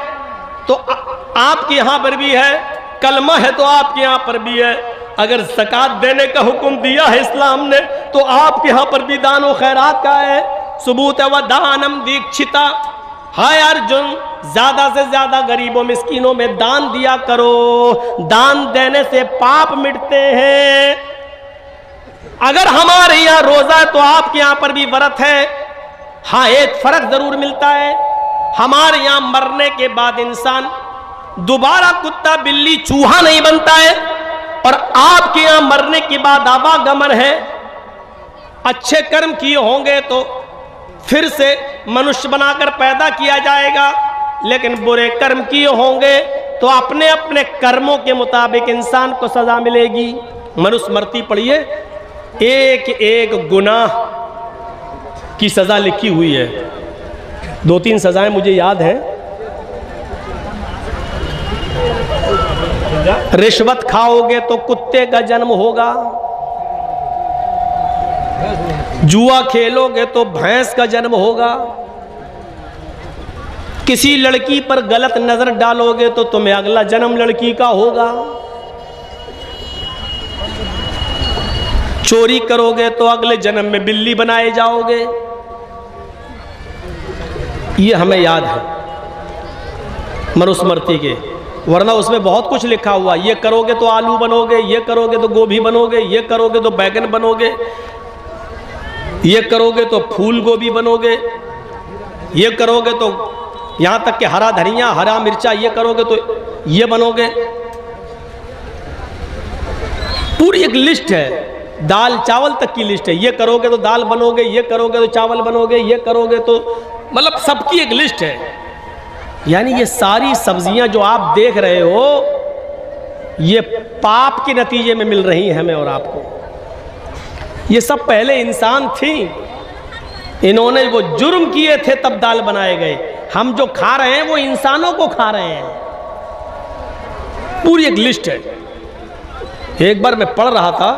तो आपके यहां पर भी है, कलमा है तो आपके यहां पर भी है, अगर ज़कात देने का हुक्म दिया है इस्लाम ने तो आपके यहाँ पर भी दान व खैरात का है। सबूत व दानम दीक्षिता, हाय अर्जुन, ज्यादा से ज्यादा गरीबों मिस्कीनों में दान दिया करो, दान देने से पाप मिटते हैं। अगर हमारे यहाँ रोजा है तो आपके यहाँ पर भी व्रत है। हाँ, एक फर्क जरूर मिलता है, हमारे यहाँ मरने के बाद इंसान दोबारा कुत्ता बिल्ली चूहा नहीं बनता है, और आपके यहां मरने के बाद आवागमन है। अच्छे कर्म किए होंगे तो फिर से मनुष्य बनाकर पैदा किया जाएगा, लेकिन बुरे कर्म किए होंगे तो अपने अपने कर्मों के मुताबिक इंसान को सजा मिलेगी। मनुस्मृति पढ़िए, एक एक गुनाह की सजा लिखी हुई है। 2-3 सजाएं मुझे याद हैं। रिश्वत खाओगे तो कुत्ते का जन्म होगा, जुआ खेलोगे तो भैंस का जन्म होगा, किसी लड़की पर गलत नजर डालोगे तो तुम्हें अगला जन्म लड़की का होगा, चोरी करोगे तो अगले जन्म में बिल्ली बनाए जाओगे। ये हमें याद है मनुस्मृति के, वरना उसमें बहुत कुछ लिखा हुआ। ये करोगे तो आलू बनोगे, ये करोगे तो गोभी बनोगे, ये करोगे तो बैगन बनोगे, ये करोगे तो फूल गोभी बनोगे, ये करोगे तो यहाँ तक कि हरा धनिया, हरा मिर्चा, ये करोगे तो ये बनोगे। पूरी एक लिस्ट है, दाल चावल तक की लिस्ट है। ये करोगे तो दाल बनोगे, ये करोगे तो चावल बनोगे, ये करोगे तो, मतलब सबकी एक लिस्ट है। यानी ये सारी सब्जियां जो आप देख रहे हो, ये पाप के नतीजे में मिल रही हैं हमें और आपको। ये सब पहले इंसान थी, इन्होंने वो जुर्म किए थे तब दाल बनाए गए। हम जो खा रहे हैं वो इंसानों को खा रहे हैं। पूरी एक लिस्ट है। एक बार मैं पढ़ रहा था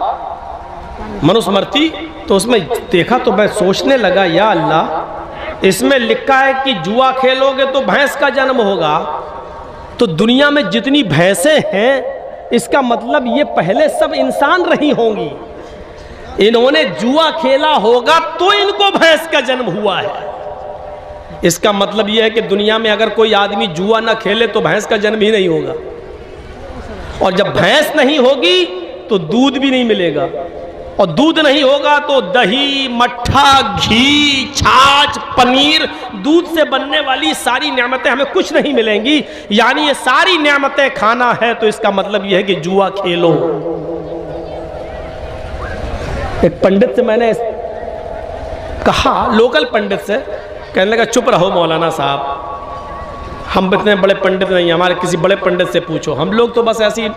मनुस्मृति, तो उसमें देखा तो मैं सोचने लगा, या अल्लाह, इसमें लिखा है कि जुआ खेलोगे तो भैंस का जन्म होगा। तो दुनिया में जितनी भैंसें हैं, इसका मतलब ये पहले सब इंसान रही होंगी। इन्होंने जुआ खेला होगा तो इनको भैंस का जन्म हुआ है। इसका मतलब यह है कि दुनिया में अगर कोई आदमी जुआ ना खेले तो भैंस का जन्म ही नहीं होगा, और जब भैंस नहीं होगी तो दूध भी नहीं मिलेगा, और दूध नहीं होगा तो दही, मट्ठा, घी, छाछ, पनीर, दूध से बनने वाली सारी नेमतें हमें कुछ नहीं मिलेंगी। यानी ये सारी नेमतें खाना है, तो इसका मतलब यह है कि जुआ खेलो। एक पंडित से मैंने कहा, लोकल पंडित से, कहने लगा चुप रहो मौलाना साहब, हम इतने बड़े पंडित नहीं, हमारे किसी बड़े पंडित से पूछो, हम लोग तो बस ऐसी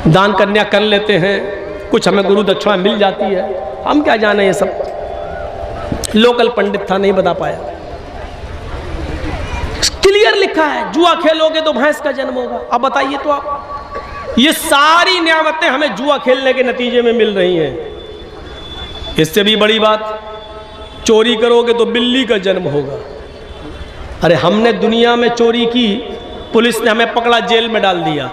दान कन्या कर लेते हैं, कुछ हमें गुरु दक्षिणा मिल जाती है, हम क्या जाने ये सब। लोकल पंडित था, नहीं बता पाया। क्लियर लिखा है, जुआ खेलोगे तो भैंस का जन्म होगा। अब बताइए तो आप, ये सारी नियामतें हमें जुआ खेलने के नतीजे में मिल रही हैं। इससे भी बड़ी बात, चोरी करोगे तो बिल्ली का जन्म होगा। अरे हमने दुनिया में चोरी की, पुलिस ने हमें पकड़ा, जेल में डाल दिया।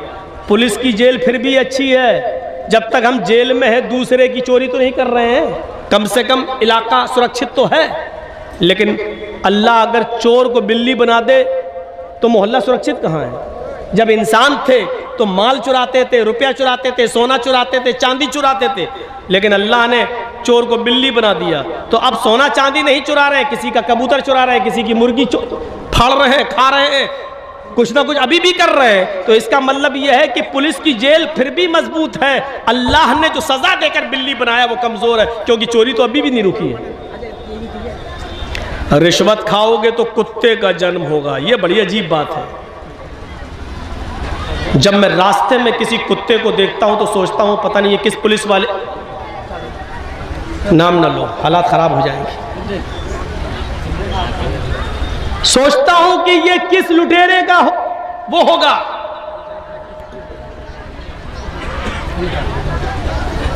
पुलिस की जेल फिर भी अच्छी है, जब तक हम जेल में हैं दूसरे की चोरी तो नहीं कर रहे हैं, कम से कम इलाका सुरक्षित तो है। लेकिन अल्लाह अगर चोर को बिल्ली बना दे तो मोहल्ला सुरक्षित कहाँ है? जब इंसान थे तो माल चुराते थे, रुपया चुराते थे, सोना चुराते थे, चांदी चुराते थे, लेकिन अल्लाह ने चोर को बिल्ली बना दिया। तो अब सोना चांदी नहीं चुरा रहे हैं, किसी का कबूतर चुरा रहे हैं, किसी की मुर्गी फाड़ रहे हैं, खा रहे हैं, कुछ ना कुछ अभी भी कर रहे हैं। तो इसका मतलब यह है कि पुलिस की जेल फिर भी मजबूत है। अल्लाह ने जो सजा देकर बिल्ली बनाया वो कमजोर है, क्योंकि चोरी तो अभी भी नहीं रुकी है। रिश्वत खाओगे तो कुत्ते का जन्म होगा, ये बड़ी अजीब बात है। जब मैं रास्ते में किसी कुत्ते को देखता हूं तो सोचता हूं पता नहीं ये किस पुलिस वाले, नाम ना लो, हालात खराब हो जाएंगे। सोचता हूं कि ये किस लुटेरे का वो होगा।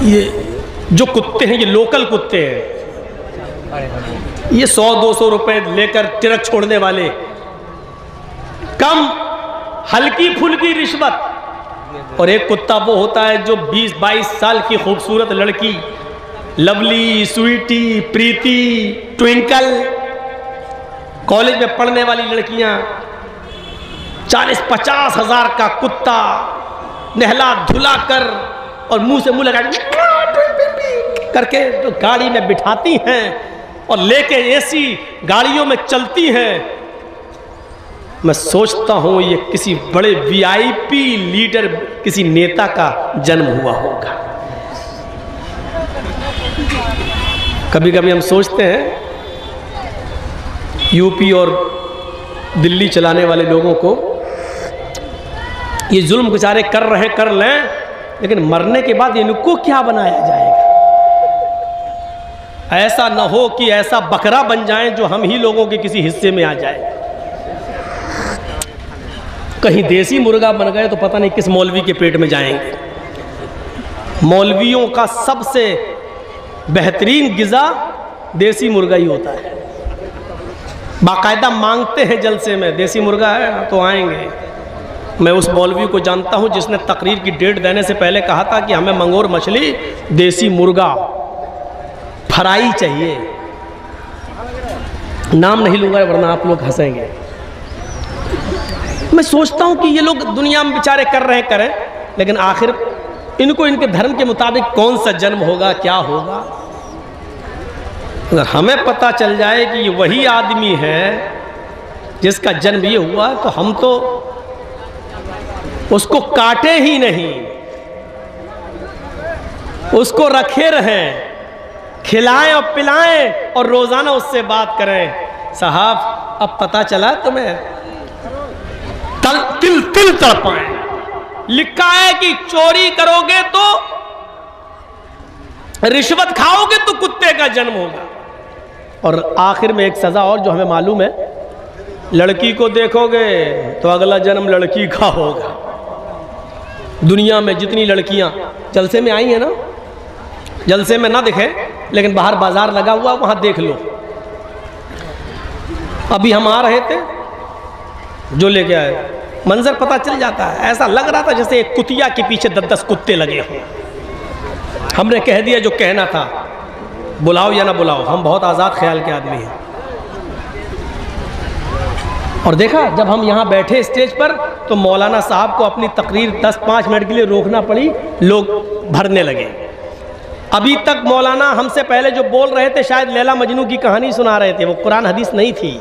ये जो कुत्ते हैं ये लोकल कुत्ते हैं, ये 100-200 रुपए लेकर ट्रक छोड़ने वाले, कम हल्की फुल्की रिश्वत। और एक कुत्ता वो होता है जो 20-22 साल की खूबसूरत लड़की, लवली, स्वीटी, प्रीति, ट्विंकल, कॉलेज में पढ़ने वाली लड़कियां, 40-50 हज़ार का कुत्ता नहला धुला कर और मुंह से मुंह लगा करके तो गाड़ी में बिठाती हैं और लेके एसी गाड़ियों में चलती हैं। मैं सोचता हूं ये किसी बड़े वीआईपी लीडर, किसी नेता का जन्म हुआ होगा। कभी कभी हम सोचते हैं यूपी और दिल्ली चलाने वाले लोगों को ये जुल्म बेचारे कर रहे कर लें, लेकिन मरने के बाद इनको क्या बनाया जाएगा। ऐसा न हो कि ऐसा बकरा बन जाएं जो हम ही लोगों के किसी हिस्से में आ जाए। कहीं देसी मुर्गा बन गए तो पता नहीं किस मौलवी के पेट में जाएंगे। मौलवियों का सबसे बेहतरीन गिज़ा देसी मुर्गा ही होता है। बाकायदा मांगते हैं जलसे में, देसी मुर्गा है तो आएंगे। मैं उस मौलवी को जानता हूं जिसने तकरीर की डेट देने से पहले कहा था कि हमें मंगोर मछली, देसी मुर्गा, फ्राई चाहिए। नाम नहीं लूंगा वरना आप लोग हंसेंगे। मैं सोचता हूं कि ये लोग दुनिया में बेचारे कर रहे करें, लेकिन आखिर इनको इनके धर्म के मुताबिक कौन सा जन्म होगा, क्या होगा। अगर हमें पता चल जाए कि ये वही आदमी है जिसका जन्म ये हुआ, तो हम तो उसको काटे ही नहीं, उसको रखे रहें, खिलाएं और पिलाएं और रोजाना उससे बात करें। साहब अब पता चला तुम्हें, तिल तिल तड़पाएं। लिखा है कि चोरी करोगे तो, रिश्वत खाओगे तो कुत्ते का जन्म होगा। और आखिर में एक सजा और जो हमें मालूम है, लड़की को देखोगे तो अगला जन्म लड़की का होगा। दुनिया में जितनी लड़कियां जलसे में आई हैं ना, जलसे में ना दिखे लेकिन बाहर बाजार लगा हुआ वहां देख लो। अभी हम आ रहे थे, जो लेके आए मंजर पता चल जाता है। ऐसा लग रहा था जैसे एक कुतिया के पीछे 10-10 कुत्ते लगे हों। हमने कह दिया जो कहना था, बुलाओ या ना बुलाओ, हम बहुत आज़ाद ख्याल के आदमी हैं। और देखा जब हम यहाँ बैठे स्टेज पर तो मौलाना साहब को अपनी तकरीर 10-5 मिनट के लिए रोकना पड़ी, लोग भरने लगे। अभी तक मौलाना हमसे पहले जो बोल रहे थे शायद लैला मजनू की कहानी सुना रहे थे, वो कुरान हदीस नहीं थी।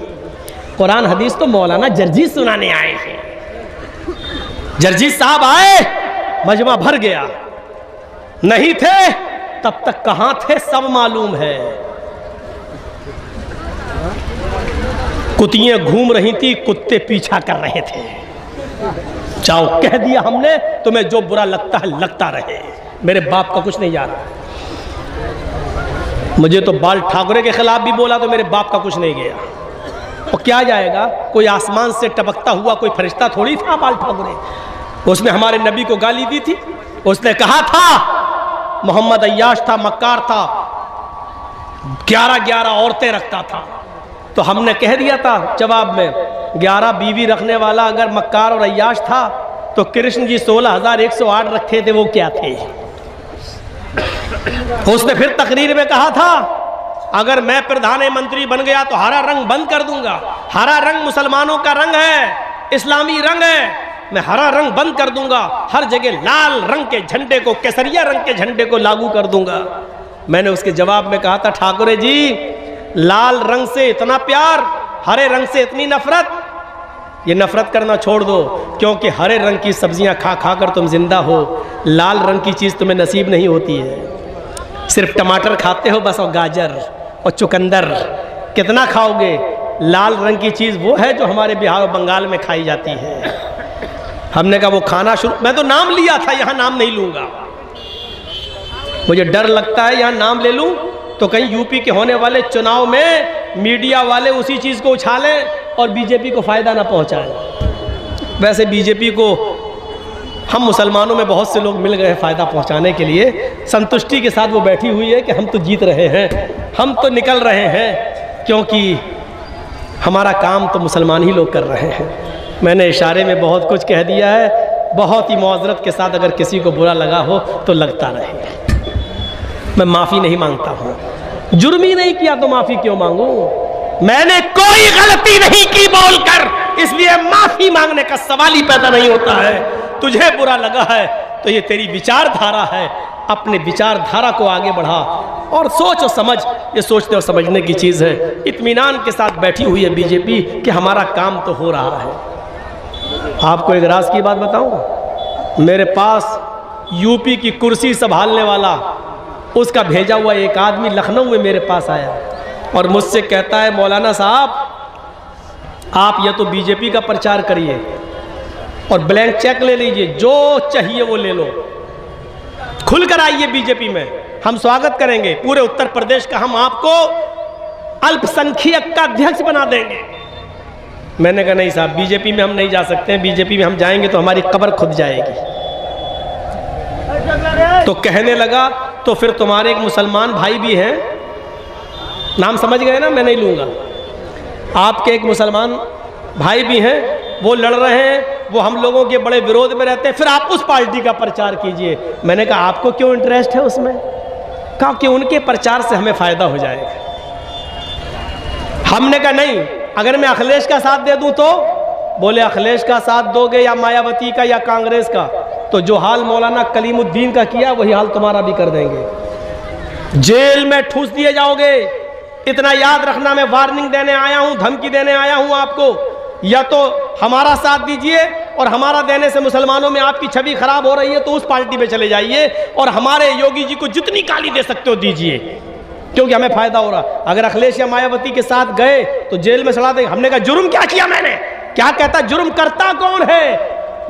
कुरान हदीस तो मौलाना जर्जी सुनाने आए थे। जर्जी साहब आए, मजमा भर गया। नहीं थे तब तक कहां थे सब मालूम है। कुतियां घूम रही थी, कुत्ते पीछा कर रहे थे। जाओ कह दिया हमने, तुम्हें जो बुरा लगता है लगता रहे, मेरे बाप का कुछ नहीं जा रहा। मुझे तो बाल ठाकरे के खिलाफ भी बोला तो मेरे बाप का कुछ नहीं गया। और क्या जाएगा, कोई आसमान से टपकता हुआ कोई फरिश्ता थोड़ी था बाल ठाकरे। उसने हमारे नबी को गाली दी थी। उसने कहा था मोहम्मद अय्याश था, मक्कार था, 11-11 औरतें रखता था। तो हमने कह दिया था जवाब में, 11 बीवी रखने वाला अगर मक्कार और अय्याश था तो कृष्ण जी 16,108 रखे थे, वो क्या थे। उसने फिर तकरीर में कहा था अगर मैं प्रधानमंत्री बन गया तो हरा रंग बंद कर दूंगा। हरा रंग मुसलमानों का रंग है, इस्लामी रंग है, मैं हरा रंग बंद कर दूंगा। हर जगह लाल रंग के झंडे को, केसरिया रंग के झंडे को लागू कर दूंगा। मैंने उसके जवाब में कहा था, ठाकुरे जी लाल रंग से इतना प्यार, हरे रंग से इतनी नफरत, ये तो कमाल है। ये नफ़रत करना छोड़ दो, क्योंकि हरे रंग की सब्जियां खा खा कर तुम जिंदा हो, लाल रंग की चीज़ तुम्हें नसीब नहीं होती है। सिर्फ टमाटर खाते हो बस, और गाजर और चुकंदर, कितना खाओगे? लाल रंग की चीज़ वो है जो हमारे बिहार और बंगाल में खाई जाती है। हमने कहा वो खाना शुरू, मैं तो नाम लिया था, यहाँ नाम नहीं लूँगा, मुझे डर लगता है यहाँ नाम ले लूँ तो कहीं यूपी के होने वाले चुनाव में मीडिया वाले उसी चीज़ को उछालें और बीजेपी को फ़ायदा ना पहुँचाएं। वैसे बीजेपी को हम मुसलमानों में बहुत से लोग मिल गए फ़ायदा पहुँचाने के लिए, संतुष्टि के साथ वो बैठी हुई है कि हम तो जीत रहे हैं, हम तो निकल रहे हैं, क्योंकि हमारा काम तो मुसलमान ही लोग कर रहे हैं। मैंने इशारे में बहुत कुछ कह दिया है, बहुत ही मुआज़रत के साथ अगर किसी को बुरा लगा हो तो लगता रहे। मैं माफ़ी नहीं मांगता हूँ, जुर्म ही नहीं किया तो माफ़ी क्यों मांगूं? मैंने कोई गलती नहीं की बोलकर, इसलिए माफ़ी मांगने का सवाल ही पैदा नहीं होता है। तुझे बुरा लगा है तो ये तेरी विचारधारा है, अपने विचारधारा को आगे बढ़ा और सोच और समझ, ये सोचते और समझने की चीज़ है। इत्मीनान के साथ बैठी हुई है बीजेपी कि हमारा काम तो हो रहा है। आपको एक राज की बात बताऊं, मेरे पास यूपी की कुर्सी संभालने वाला, उसका भेजा हुआ एक आदमी लखनऊ में मेरे पास आया और मुझसे कहता है, मौलाना साहब आप या तो बीजेपी का प्रचार करिए और ब्लैंक चेक ले लीजिए, जो चाहिए वो ले लो, खुलकर आइए बीजेपी में, हम स्वागत करेंगे। पूरे उत्तर प्रदेश का हम आपको अल्पसंख्यक का अध्यक्ष बना देंगे। मैंने कहा नहीं साहब, बीजेपी में हम नहीं जा सकते हैं, बीजेपी में हम जाएंगे तो हमारी कब्र खुद जाएगी। तो कहने लगा तो फिर तुम्हारे एक मुसलमान भाई भी हैं, नाम समझ गए ना, मैं नहीं लूँगा, आपके एक मुसलमान भाई भी हैं, वो लड़ रहे हैं, वो हम लोगों के बड़े विरोध में रहते हैं, फिर आप उस पार्टी का प्रचार कीजिए। मैंने कहा आपको क्यों इंटरेस्ट है उसमें? कहा कि उनके प्रचार से हमें फ़ायदा हो जाएगा। हमने कहा नहीं, अगर मैं अखिलेश का साथ दे दूं तो? बोले अखिलेश का साथ दोगे या मायावती का या कांग्रेस का, तो जो हाल मौलाना कलीमुद्दीन का किया वही हाल तुम्हारा भी कर देंगे, जेल में ठूस दिए जाओगे। इतना याद रखना, मैं वार्निंग देने आया हूं, धमकी देने आया हूं आपको, या तो हमारा साथ दीजिए और हमारा देने से मुसलमानों में आपकी छवि खराब हो रही है तो उस पार्टी पे चले जाइए और हमारे योगी जी को जितनी गाली दे सकते हो दीजिए, क्योंकि हमें फायदा हो रहा। अगर अखिलेश या मायावती के साथ गए तो जेल में सड़ा देंगे। हमने कहा जुर्म क्या किया मैंने? क्या कहता, जुर्म करता कौन है?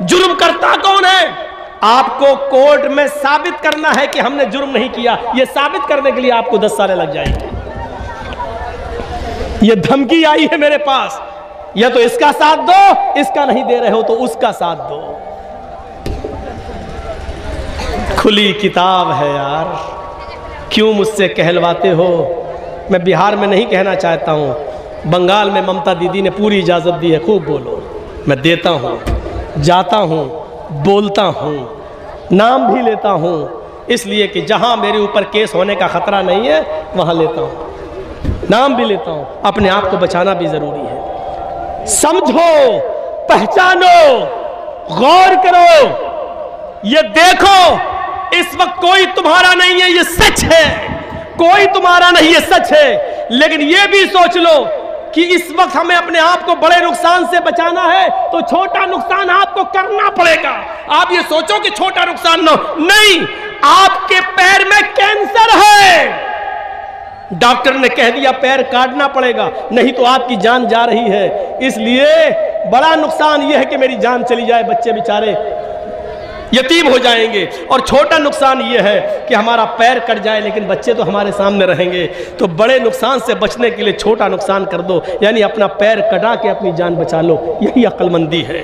जुर्म करता कौन है? आपको कोर्ट में साबित करना है कि हमने जुर्म नहीं किया। यह साबित करने के लिए आपको 10 साल लग जाएंगे। यह धमकी आई है मेरे पास, या तो इसका साथ दो, इसका नहीं दे रहे हो तो उसका साथ दो। खुली किताब है यार, क्यों मुझसे कहलवाते हो? मैं बिहार में नहीं कहना चाहता हूं, बंगाल में ममता दीदी ने पूरी इजाज़त दी है, खूब बोलो, मैं देता हूँ, जाता हूँ, बोलता हूँ, नाम भी लेता हूँ, इसलिए कि जहाँ मेरे ऊपर केस होने का ख़तरा नहीं है वहाँ लेता हूँ, नाम भी लेता हूँ। अपने आप को बचाना भी ज़रूरी है। समझो, पहचानो, गौर करो, ये देखो, इस वक्त कोई तुम्हारा नहीं है, ये सच है, कोई तुम्हारा नहीं, ये सच है। लेकिन ये भी सोच लो कि इस वक्त हमें अपने आप को बड़े नुकसान से बचाना है तो छोटा नुकसान आपको करना पड़ेगा। आप ये सोचो कि छोटा नुकसान नहीं, आपके पैर में कैंसर है, डॉक्टर ने कह दिया पैर काटना पड़ेगा, नहीं तो आपकी जान जा रही है। इसलिए बड़ा नुकसान यह है कि मेरी जान चली जाए, बच्चे बेचारे यतीम हो जाएंगे, और छोटा नुकसान यह है कि हमारा पैर कट जाए लेकिन बच्चे तो हमारे सामने रहेंगे। तो बड़े नुकसान से बचने के लिए छोटा नुकसान कर दो, यानी अपना पैर कटा के अपनी जान बचा लो। यही अक्लमंदी है,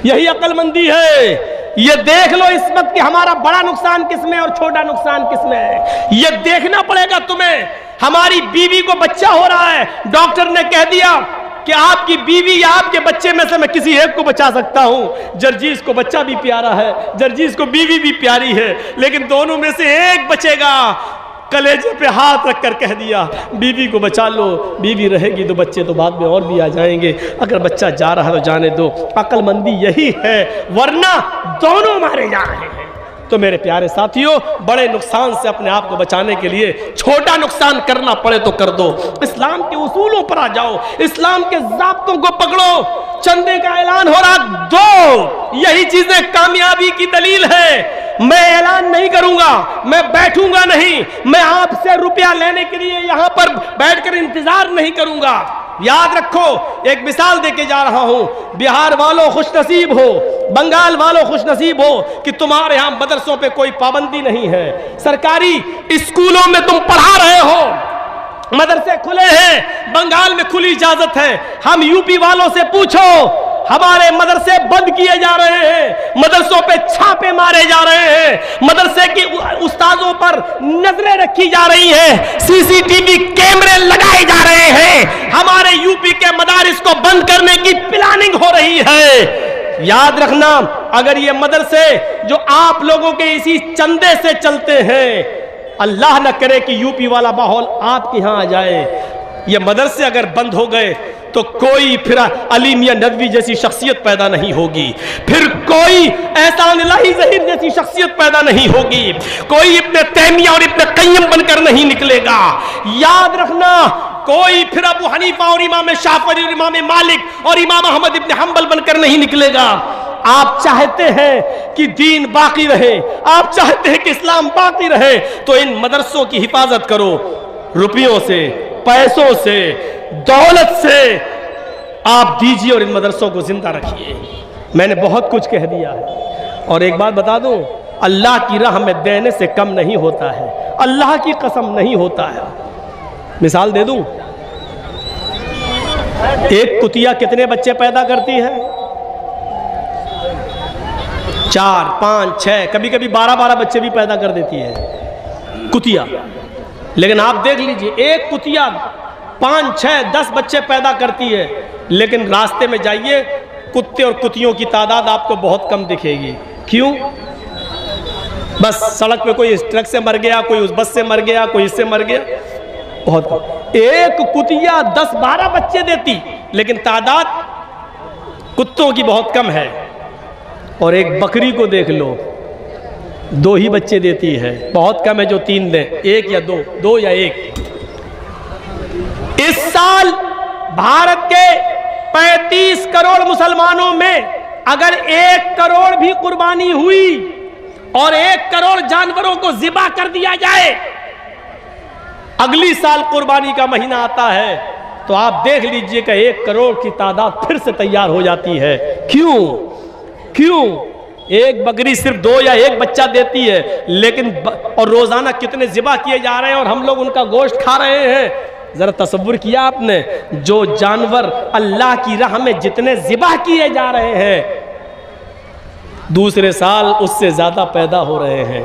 यही अक्लमंदी है। ये देख लो इस वक्त कि हमारा बड़ा नुकसान किसमें और छोटा नुकसान किसमें है, ये देखना पड़ेगा तुम्हें। हमारी बीवी को बच्चा हो रहा है, डॉक्टर ने कह दिया कि आपकी बीवी या आपके बच्चे में से मैं किसी एक को बचा सकता हूं। जर्जीस को बच्चा भी प्यारा है, जर्जीस को बीवी भी प्यारी है, लेकिन दोनों में से एक बचेगा। कलेजे पे हाथ रखकर कह दिया बीवी को बचा लो, बीवी रहेगी तो बच्चे तो बाद में और भी आ जाएंगे, अगर बच्चा जा रहा है तो जाने दो। अक्लमंदी यही है, वरना दोनों मारे जा रहे हैं, तो मेरे प्यारे साथियों, बड़े नुकसान से अपने आप को बचाने के लिए छोटा नुकसान करना पड़े तो कर दो। इस्लाम के उसूलों पर आ जाओ, इस्लाम के ज़ाब्तों को पकड़ो। चंदे का ऐलान हो रहा, दो, यही चीजें कामयाबी की दलील है। मैं ऐलान नहीं करूंगा, मैं बैठूंगा नहीं, मैं आपसे रुपया लेने के लिए यहां पर बैठकर इंतजार नहीं करूंगा। याद रखो, एक मिसाल देके जा रहा हूं, बिहार वालों खुश नसीब हो, बंगाल वालों खुश नसीब हो कि तुम्हारे यहां मदरसों पे कोई पाबंदी नहीं है। सरकारी स्कूलों में तुम पढ़ा रहे हो, मदरसे खुले हैं, बंगाल में खुली इजाजत है। हम यूपी वालों से पूछो, हमारे मदरसे बंद किए जा रहे हैं, मदरसों पे छापे मारे जा रहे हैं, मदरसे के उस्तादों पर नजरें रखी जा रही हैं, सीसीटीवी कैमरे लगाए जा रहे हैं, हमारे यूपी के मदारिस को बंद करने की प्लानिंग हो रही है। याद रखना, अगर ये मदरसे जो आप लोगों के इसी चंदे से चलते हैं, अल्लाह न करे कि यूपी वाला माहौल आपके यहां आ जाए, ये मदरसे अगर बंद हो गए तो कोई फिर अली मियां नदवी जैसी शख्सियत पैदा नहीं होगी, फिर कोई एहसान इलाही ज़हीर जैसी शख्सियत पैदा नहीं होगी, कोई इब्ने तैमिया और इब्ने क़य्यम बनकर नहीं निकलेगा। याद रखना, कोई फिर अबू हनीफा और इमाम शाफी और इमाम मालिक और इमाम अहमद इब्ने हंबल बनकर नहीं निकलेगा। आप चाहते हैं कि दीन बाकी रहे, आप चाहते हैं कि इस्लाम बाकी रहे, तो इन मदरसों की हिफाजत करो, रुपयों से, पैसों से, दौलत से आप दीजिए और इन मदरसों को जिंदा रखिए। मैंने बहुत कुछ कह दिया है और एक बात बता दूं, अल्लाह की राह में देने से कम नहीं होता है, अल्लाह की कसम नहीं होता है। मिसाल दे दूं, एक कुतिया कितने बच्चे पैदा करती है? 4, 5, 6, कभी कभी 12-12 बच्चे भी पैदा कर देती है कुतिया। लेकिन आप देख लीजिए, एक कुतिया 5, 6, 10 बच्चे पैदा करती है, लेकिन रास्ते में जाइए, कुत्ते और कुतियों की तादाद आपको बहुत कम दिखेगी। क्यों? बस सड़क पे कोई इस ट्रक से मर गया, कोई उस बस से मर गया, कोई इससे मर गया, बहुत कम। एक कुतिया 10-12 बच्चे देती, लेकिन तादाद कुत्तों की बहुत कम है। और एक बकरी को देख लो, 2 ही बच्चे देती है, बहुत कम है जो 3 दे, 1 या 2 या 1। इस साल भारत के 35 करोड़ मुसलमानों में अगर 1 करोड़ भी कुर्बानी हुई और 1 करोड़ जानवरों को ज़िबा कर दिया जाए, अगली साल कुर्बानी का महीना आता है तो आप देख लीजिए कि 1 करोड़ की तादाद फिर से तैयार हो जाती है। क्यों? एक बकरी सिर्फ 2 या 1 बच्चा देती है, लेकिन और रोजाना कितने ज़िबा किए जा रहे हैं और हम लोग उनका गोश्त खा रहे हैं। जरा तसव्वुर किया आपने, जो जानवर अल्लाह की राह में जितने ज़िबा किए जा रहे हैं, दूसरे साल उससे ज्यादा पैदा हो रहे हैं।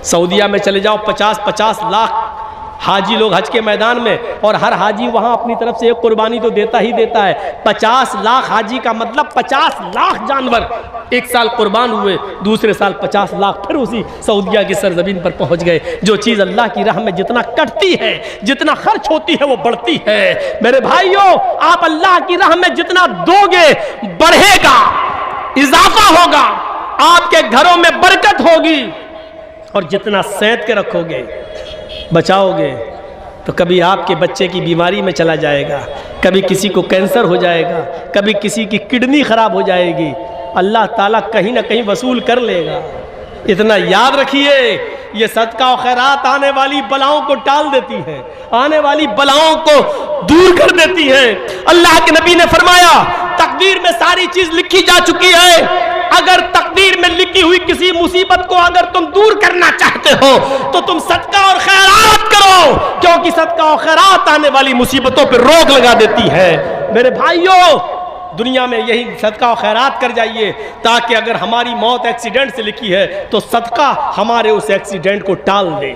सऊदीया में चले जाओ, 50-50 लाख हाजी लोग हज के मैदान में, और हर हाजी वहां अपनी तरफ से एक कुर्बानी तो देता ही देता है। 50 लाख हाजी का मतलब 50 लाख जानवर एक साल कुर्बान हुए, दूसरे साल 50 लाख फिर उसी सऊदीया की सरजमीन पर पहुंच गए। जो चीज़ अल्लाह की राह में जितना कटती है, जितना खर्च होती है, वो बढ़ती है। मेरे भाइयों, आप अल्लाह की राह में जितना दोगे बढ़ेगा, इजाफा होगा, आपके घरों में बरकत होगी, और जितना सैंत के रखोगे, बचाओगे, तो कभी आपके बच्चे की बीमारी में चला जाएगा, कभी किसी को कैंसर हो जाएगा, कभी किसी की किडनी खराब हो जाएगी, अल्लाह ताला कहीं ना कहीं वसूल कर लेगा। इतना याद रखिए, ये सदका और खैरात आने वाली बलाओं को टाल देती है, आने वाली बलाओं को दूर कर देती है। अल्लाह के नबी ने फरमाया, तकदीर में सारी चीज लिखी जा चुकी है, अगर तकदीर में लिखी हुई किसी मुसीबत को अगर तुम दूर करना चाहते हो तो तुम सदका और खैरात करो, क्योंकि सदका और खैरात आने वाली मुसीबतों पर रोक लगा देती है। मेरे भाइयों, दुनिया में यही सदका और खैरात कर जाइए, ताकि अगर हमारी मौत एक्सीडेंट से लिखी है तो सदका हमारे उस एक्सीडेंट को टाल दे।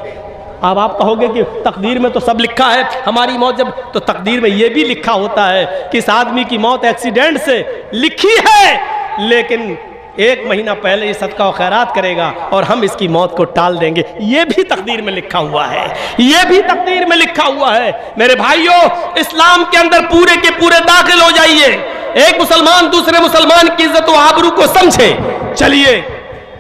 अब आप कहोगे कि तकदीर में तो सब लिखा है, हमारी मौत जब, तो तकदीर में यह भी लिखा होता है कि इस आदमी की मौत एक्सीडेंट से लिखी है, लेकिन 1 महीना पहले ये सदका और खैरात करेगा और हम इसकी मौत को टाल देंगे। ये भी तकदीर में लिखा हुआ है, ये भी तकदीर में लिखा हुआ है। मेरे भाइयों, इस्लाम के अंदर पूरे के पूरे दाखिल हो जाइए। एक मुसलमान दूसरे मुसलमान की इज्जत व आबरू को समझे। चलिए,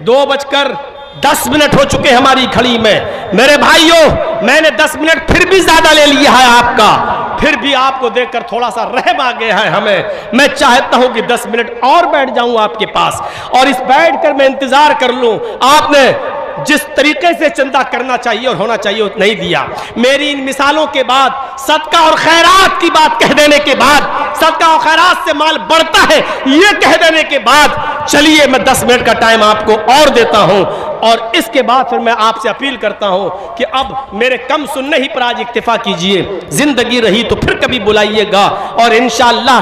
2 बजकर 10 मिनट हो चुके हमारी खड़ी में। मेरे भाइयों, मैंने 10 मिनट फिर भी ज्यादा ले लिया है आपका, फिर भी आपको देखकर थोड़ा सा रहम आ गया है हमें। मैं चाहता हूं कि 10 मिनट और बैठ जाऊं आपके पास और इस बैठ कर मैं इंतजार कर लूं। आपने जिस तरीके से चंदा करना चाहिए और होना चाहिए नहीं दिया। मेरी इन मिसालों के बाद, सदका और खैरात की बात कह देने के बाद, सदका और खैरात से माल बढ़ता है ये कह देने के बाद, चलिए मैं 10 मिनट का टाइम आपको और देता हूं और इसके बाद फिर मैं आपसे अपील करता हूं कि अब मेरे कम सुनने ही पर आज इक्तिफा कीजिए। जिंदगी रही तो फिर कभी बुलाइएगा और इंशाअल्लाह